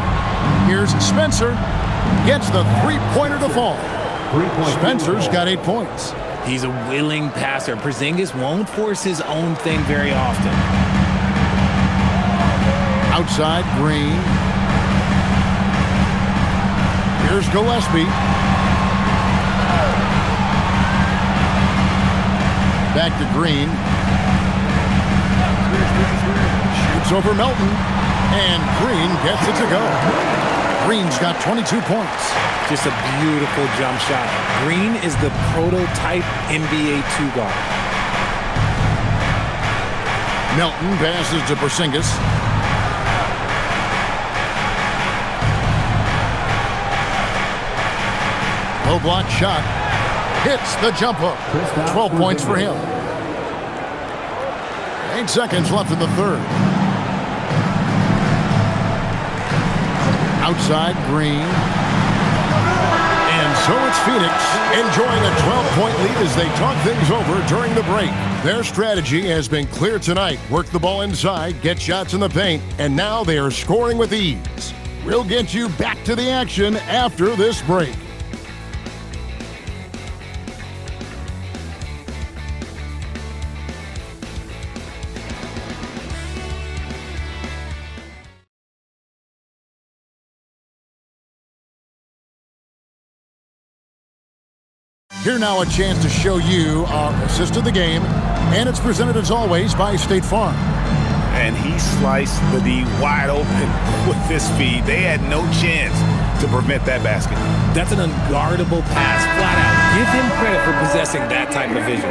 Here's Spencer. Gets the three-pointer to fall. Spencer's got 8 points. He's a willing passer. Porzingis won't force his own thing very often. Outside, Green. Here's Gillespie. Back to Green. Shoots over Melton. And Green gets it to go. Green's got 22 points. Just a beautiful jump shot. Green is the prototype NBA 2-guard. Melton passes to Porzingis. Low block shot. Hits the jump hook. 12 points for him. 8 seconds left in the third. Outside, Green. And so it's Phoenix enjoying a 12-point lead as they talk things over during the break. Their strategy has been clear tonight. Work the ball inside, get shots in the paint, and now they are scoring with ease. We'll get you back to the action after this break. Here now a chance to show you our assist of the game, and it's presented as always by State Farm. And he sliced the D wide open with this feed. They had no chance to prevent that basket. That's an unguardable pass, flat out. Give him credit for possessing that type of vision.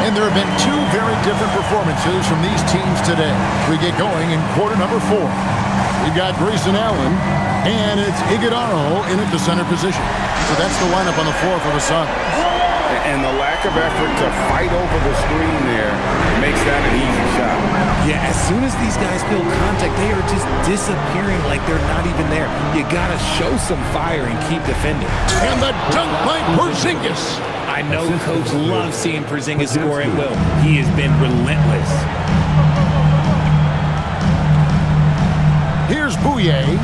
And there have been 2 very different performances from these teams today. We get going in quarter number 4. We've got Grayson Allen, and it's Iguodala in at the center position. So that's the lineup on the floor for the Suns. And the lack of effort to fight over the screen there makes that an easy shot. Yeah, as soon as these guys feel contact, they are just disappearing like they're not even there. You gotta show some fire and keep defending. And the dunk by Porzingis. I know Coach loves seeing Porzingis score at will. He has been relentless. Here's Bouye.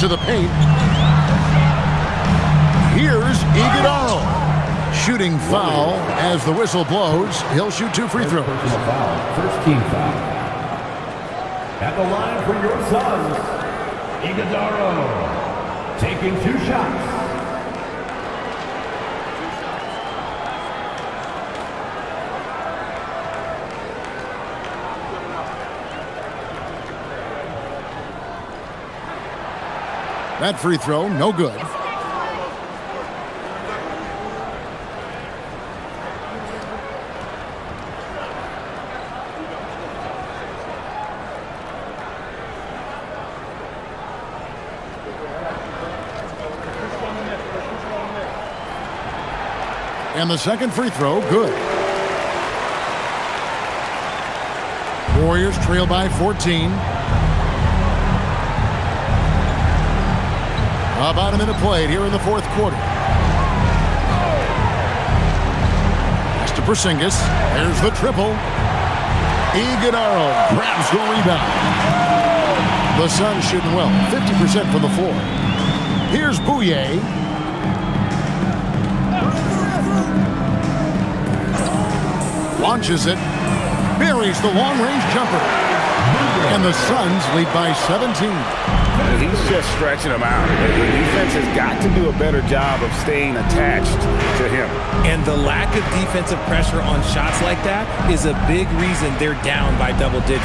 To the paint. Here's Iguodala. Shooting foul as the whistle blows. He'll shoot 2 free throws. First team foul. At the line for your Suns, Iguodala taking 2 shots. That free throw, no good. And the second free throw, good. Warriors trail by 14. About a minute played here in the fourth quarter. Pass to Porzingis. There's the triple. Iguodala grabs the rebound. The Suns shooting well, 50% from the floor. Here's Bouye. Launches it. Buries the long-range jumper. And the Suns lead by 17. He's just stretching them out. The defense has got to do a better job of staying attached to him. And the lack of defensive pressure on shots like that is a big reason they're down by double digits.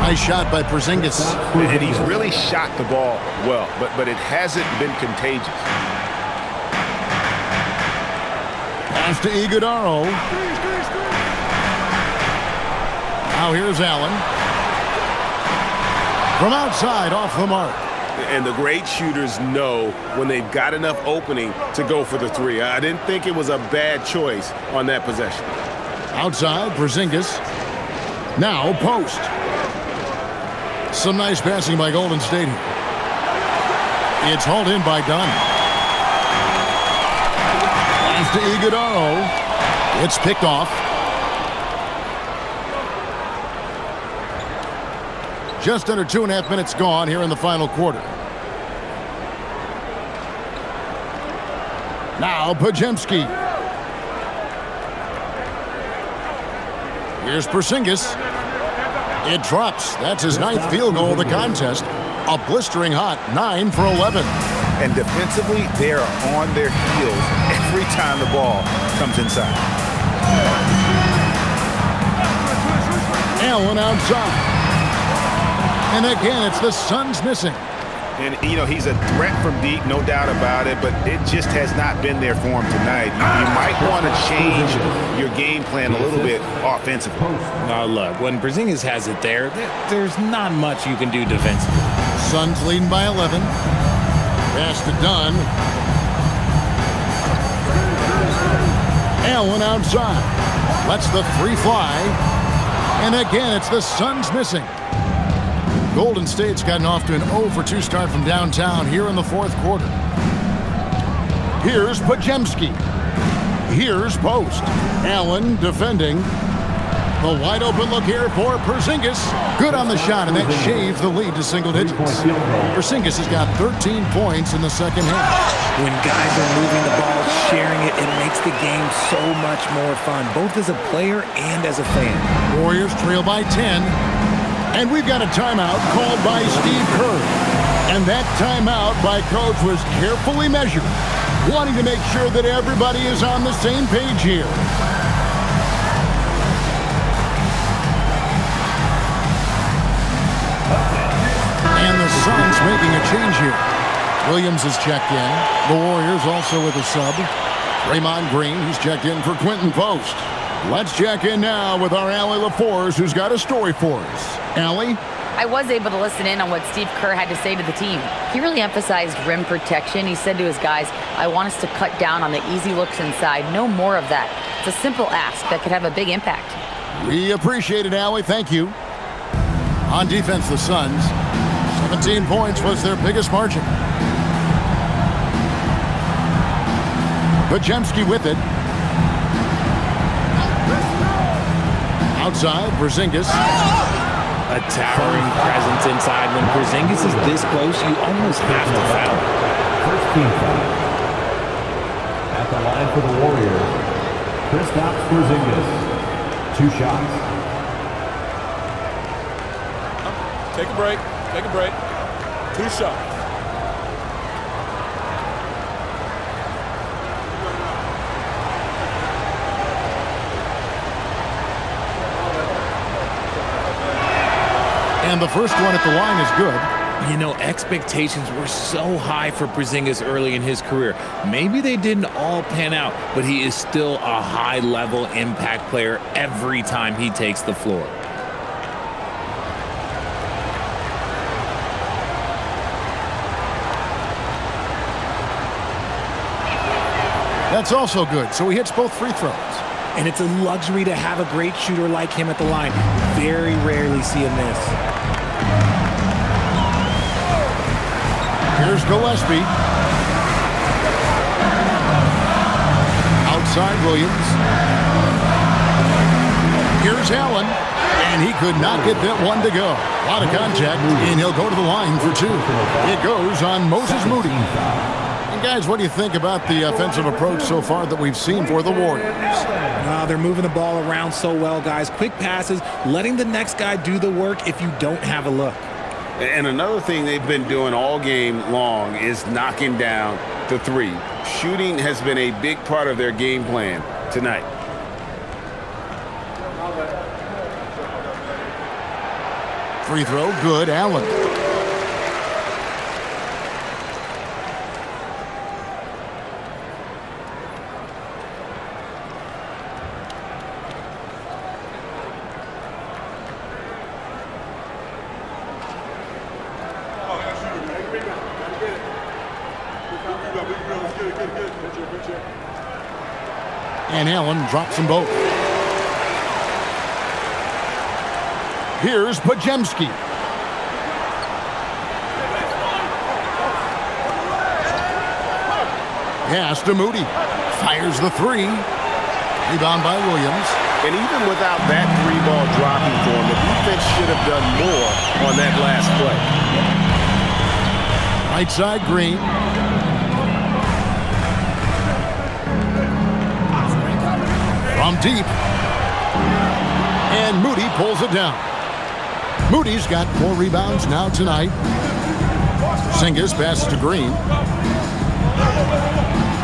Nice shot by Porzingis. And he's really shot the ball well, but it hasn't been contagious. Pass to Iguodala. Now here's Allen. From outside, off the mark. And the great shooters know when they've got enough opening to go for the three. I didn't think it was a bad choice on that possession. Outside, Porzingis. Now post. Some nice passing by Golden State. It's hauled in by Dunn. Pass to Iguodala. It's picked off. Just under 2.5 minutes gone here in the final quarter. Now Podziemski. Here's Porzingis. It drops. That's his 9th field goal of the contest. A blistering hot 9 for 11. And defensively, they are on their heels every time the ball comes inside. Allen outside. And again, it's the Suns missing. And, you know, he's a threat from deep, no doubt about it, but it just has not been there for him tonight. You might want to change your game plan a little bit offensively. Now, look, when Porzingis has it there's not much you can do defensively. Suns leading by 11. Pass to Dunn. Allen outside. Lets the three fly. And again, it's the Suns missing. Golden State's gotten off to an 0 for 2 start from downtown here in the fourth quarter. Here's Podziemski. Here's post. Allen defending. The wide open look here for Porzingis. Good on the shot, and that shaves the lead to single digits. Porzingis has got 13 points in the second half. When guys are moving the ball, sharing it, it makes the game so much more fun, both as a player and as a fan. Warriors trail by 10. And we've got a timeout called by Steve Kerr. And that timeout by Coach was carefully measured, wanting to make sure that everybody is on the same page here. And the Suns making a change here. Williams is checked in. The Warriors also with a sub. Draymond Green, he's checked in for Quentin Post. Let's check in now with our Allie LaForce, who's got a story for us. Allie? I was able to listen in on what Steve Kerr had to say to the team. He really emphasized rim protection. He said to his guys, I want us to cut down on the easy looks inside. No more of that. It's a simple ask that could have a big impact. We appreciate it, Allie. Thank you. On defense, the Suns, 17 points was their biggest margin. Podziemski with it. Outside, Porzingis. A towering presence inside. When Porzingis is this close, you almost have to foul. First team foul. At the line for the Warriors, Kristaps Porzingis. 2 shots. Take a break. Take a break. 2 shots. And the first one at the line is good. You know, expectations were so high for Porzingis early in his career. Maybe they didn't all pan out, but he is still a high-level impact player every time he takes the floor. That's also good, so he hits both free throws. And it's a luxury to have a great shooter like him at the line. Very rarely see a miss. Here's Gillespie. outside Williams. Here's Allen, and he could not get that one to go. A lot of contact, and he'll go to the line for 2. It goes on Moses Moody. And guys, what do you think about the offensive approach so far that we've seen for the Warriors? They're moving the ball around so well, guys. Quick passes, letting the next guy do the work if you don't have a look. And another thing they've been doing all game long is knocking down the 3. Shooting has been a big part of their game plan tonight. Free throw, good. Allen. And Allen drops them both. Here's Pajemski. Pass to Moody. Fires the 3. Rebound by Williams. And even without that 3-ball dropping for him, the defense should have done more on that last play. Right side, Green. From deep. And Moody pulls it down. Moody's got 4 rebounds now tonight. Porzingis passes to Green.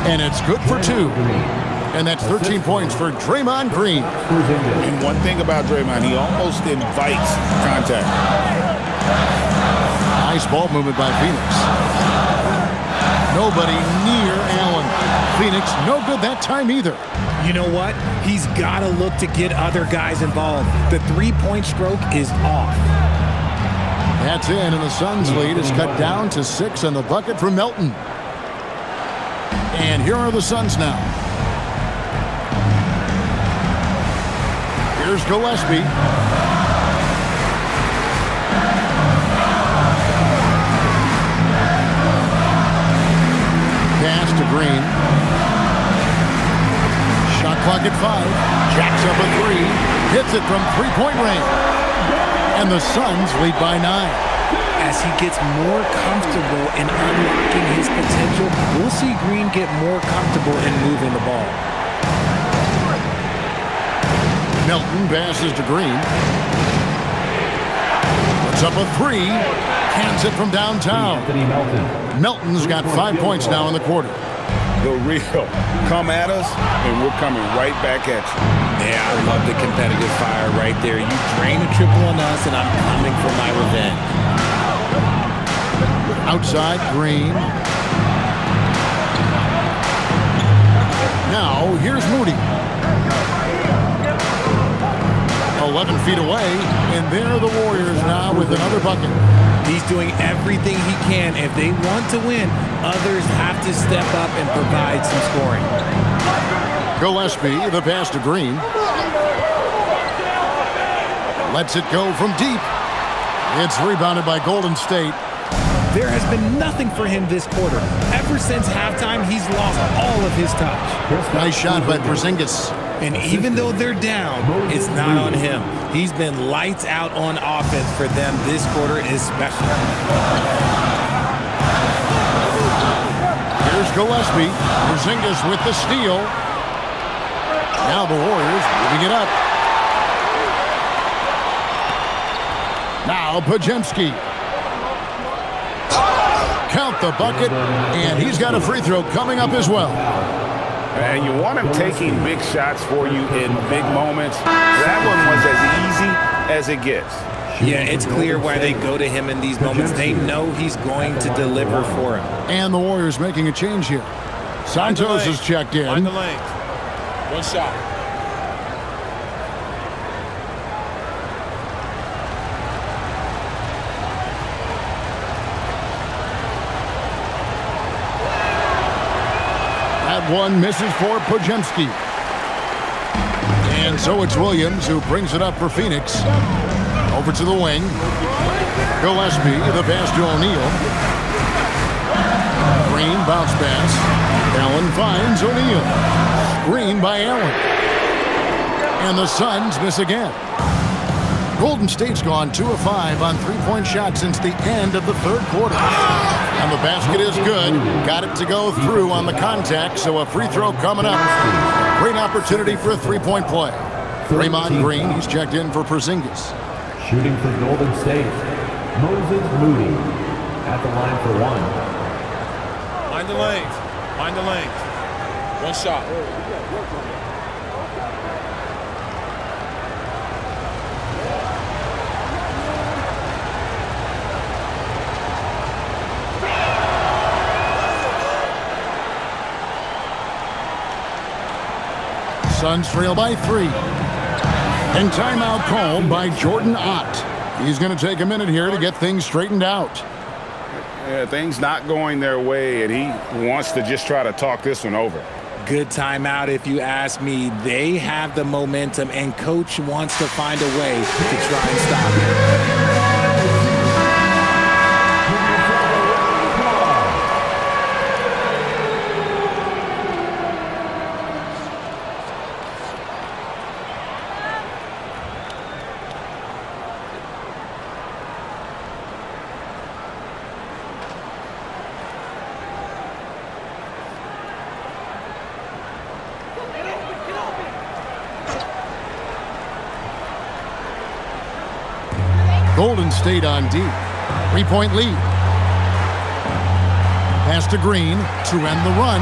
And it's good for 2. And that's 13 points for Draymond Green. And one thing about Draymond, he almost invites contact. Nice ball movement by Phoenix. Nobody near Allen. Phoenix, no good that time either. You know what? He's got to look to get other guys involved. The 3-point stroke is off. That's in, and the Suns' lead is cut down to 6 on the bucket from Melton. And here are the Suns now. Here's Gillespie. Pass to Green. Shot clock at 5. Jacks up a 3. Hits it from 3-point range. And the Suns lead by 9. As he gets more comfortable in unlocking his potential, we'll see Green get more comfortable in moving the ball. Melton passes to Green. Puts up a 3. Cans it from downtown. Melton's got 5 points now in the quarter. The real come at us, and we're coming right back at you. Yeah, I love the competitive fire right there. You drain a triple on us, and I'm coming for my revenge. Outside, Green. Now, here's Moody. 11 feet away, and there are the Warriors now with another bucket. He's doing everything he can. If they want to win, others have to step up and provide some scoring. Gillespie, the pass to Green. Lets it go from deep. It's rebounded by Golden State. There has been nothing for him this quarter. Ever since halftime, he's lost all of his touch. Nice shot by Porzingis. And even though they're down, it's not on him. He's been lights out on offense for them this quarter especially. Here's Gillespie. Porzingis with the steal. Now the Warriors moving it up. Now Pajemski. Count the bucket, and he's got a free throw coming up as well. And you want him taking big shots for you in big moments. That one was as easy as it gets. Yeah, it's clear why they go to him in these moments. They know he's going to deliver for him. And the Warriors making a change here. Santos is checked in. On the lane. One shot. One misses for Pajemski. And so it's Williams who brings it up for Phoenix. Over to the wing. Gillespie, the pass to O'Neal. Green bounce pass. Allen finds O'Neal. Screen by Allen. And the Suns miss again. Golden State's gone 2 of 5 on three-point shots since the end of the third quarter. And the basket is good. Got it to go through on the contact, so a free throw coming up. Great opportunity for a three-point play. Draymond Green, he's checked in for Porzingis. Shooting for Golden State, Moses Moody at the line for one. Mind the lanes. Mind the lanes. One shot. Suns trail by 3. And timeout called by Jordan Ott. He's going to take a minute here to get things straightened out. Yeah, things not going their way, and he wants to just try to talk this one over. Good timeout if you ask me. They have the momentum, and coach wants to find a way to try and stop it. Golden State on D. 3-point lead. Pass to Green to end the run.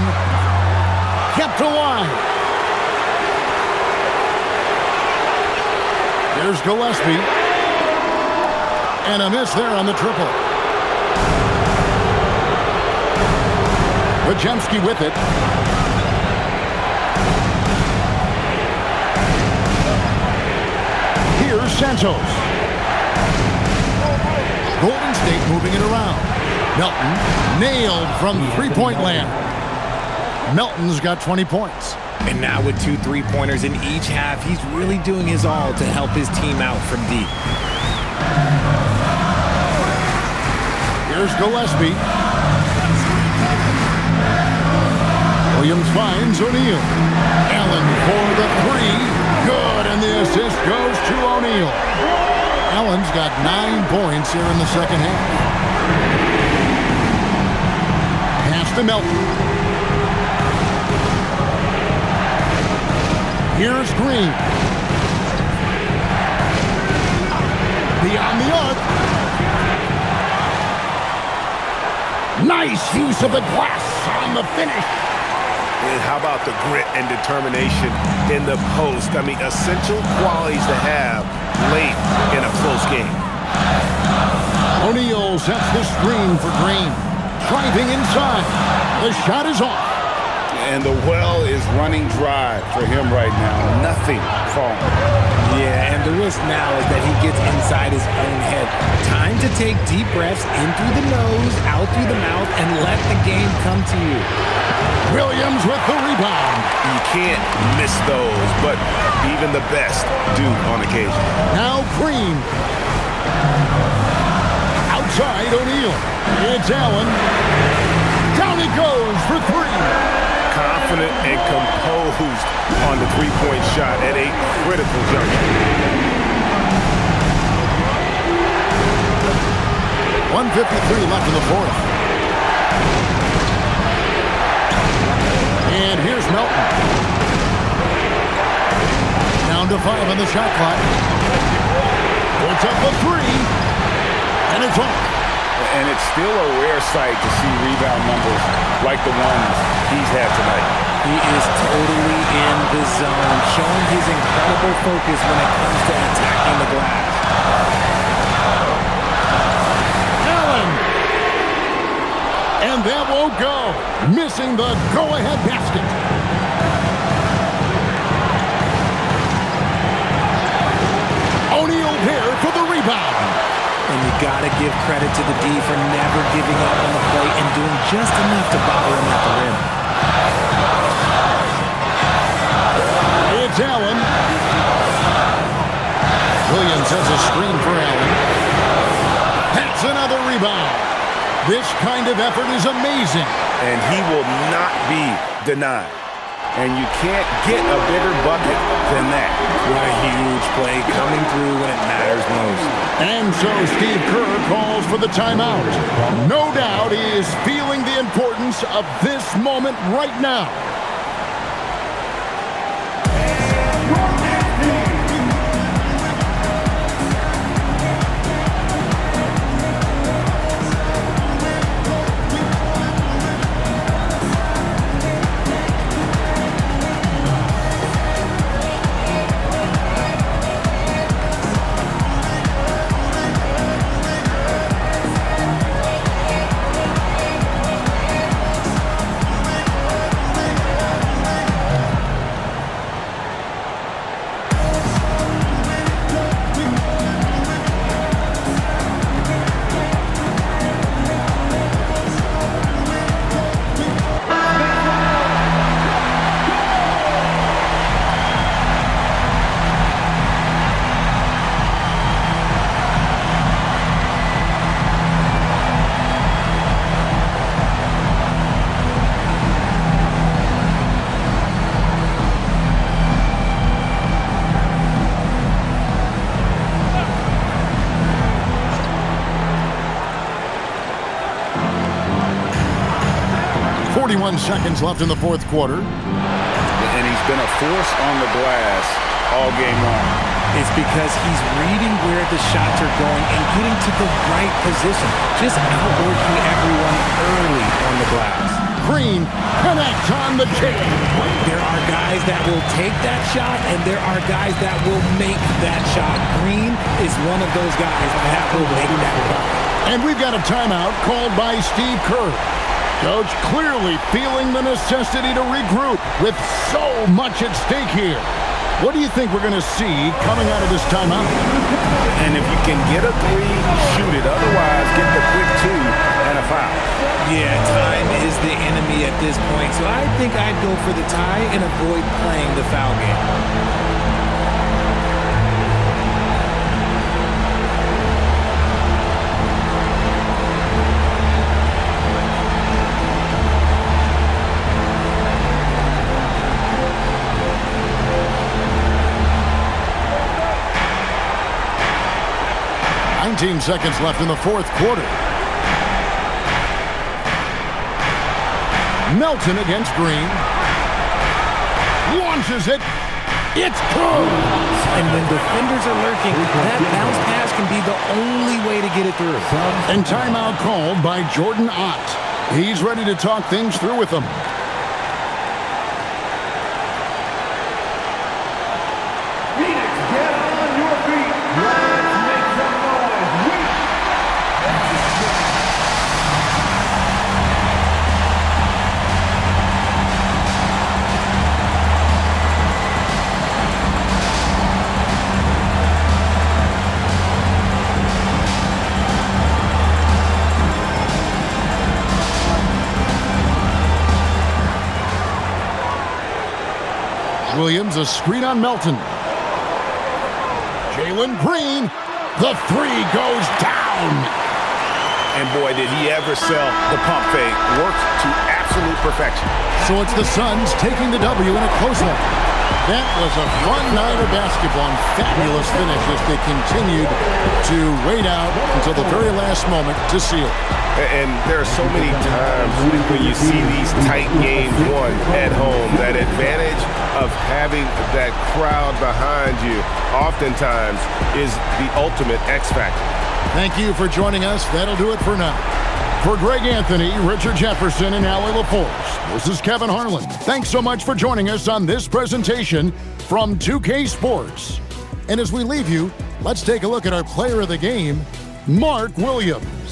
Kept alive. Here's Gillespie. And a miss there on the triple. Podziemski with it. Here's Santos. Golden State moving it around. Melton nailed from three-point land. Melton's got 20 points. And now with 2 3-pointers in each half, he's really doing his all to help his team out from deep. Here's Gillespie. Williams finds O'Neal. Allen for the 3. Good, and the assist goes to O'Neal. Allen's got 9 points here in the second half. Pass to Melton. Here's Green. Beyond the arc. Nice use of the glass on the finish. And how about the grit and determination in the post? I mean, essential qualities to have late in a close game. O'Neal sets the screen for Green. Driving inside. The shot is off. And the well is running dry for him right now. Nothing falling. Yeah, and the risk now is that he gets inside his own head. Time to take deep breaths in through the nose, out through the mouth, and let the game come to you. Williams with the rebound. You can't miss those, but even the best do on occasion. Now Green. Outside O'Neal. It's Allen. Down he goes for 3. Confident and composed on the three-point shot at a critical juncture. 1:53 left in the fourth. And here's Melton. Down to 5 on the shot clock. Puts up a 3. And it's off. And it's still a rare sight to see rebound numbers like the ones he's had tonight. He is totally in the zone, showing his incredible focus when it comes to attacking the glass. Allen. And that won't go. Missing the go-ahead basket. O'Neal there for the rebound. And you got to give credit to the D for never giving up on the play and doing just enough to bother him at the rim. It's Allen. Williams has a screen for Allen. That's another rebound. This kind of effort is amazing. And he will not be denied. and you can't get a bigger bucket than that. What a huge play coming through when it matters most. And so Steve Kerr calls for the timeout. No doubt he is feeling the importance of this moment right now. Seconds left in the fourth quarter. And he's been a force on the glass all game long. It's because he's reading where the shots are going and getting to the right position. Just outworking everyone early on the glass. Green connects on the kick. There are guys that will take that shot, and there are guys that will make that shot. Green is one of those guys that will make that shot. And we've got a timeout called by Steve Kerr. Coach clearly feeling the necessity to regroup with so much at stake here. What do you think we're going to see coming out of this timeout? And if you can get a three, shoot it. Otherwise, get the quick two and a foul. Yeah, time is the enemy at this point, so I think I'd go for the tie and avoid playing the foul game. Seconds left in the fourth quarter. Melton against Green. Launches it. It's good. And when defenders are lurking, that bounce pass can be the only way to get it through. And timeout called by Jordan Ott. He's ready to talk things through with them. Williams, a screen on Melton. Jalen Green, the three goes down. And boy, did he ever sell the pump fake. Worked to absolute perfection. So it's the Suns taking the W in a close one. That was a fun night of basketball and fabulous finish as they continued to wait out until the very last moment to seal. And there are so many times when you see these tight games won at home, that advantage of having that crowd behind you oftentimes is the ultimate X factor. Thank you for joining us. That'll do it for now. For Greg Anthony, Richard Jefferson, and Allie LaForce, this is Kevin Harlan. Thanks so much for joining us on this presentation from 2K Sports. And as we leave you, let's take a look at our player of the game, Mark Williams.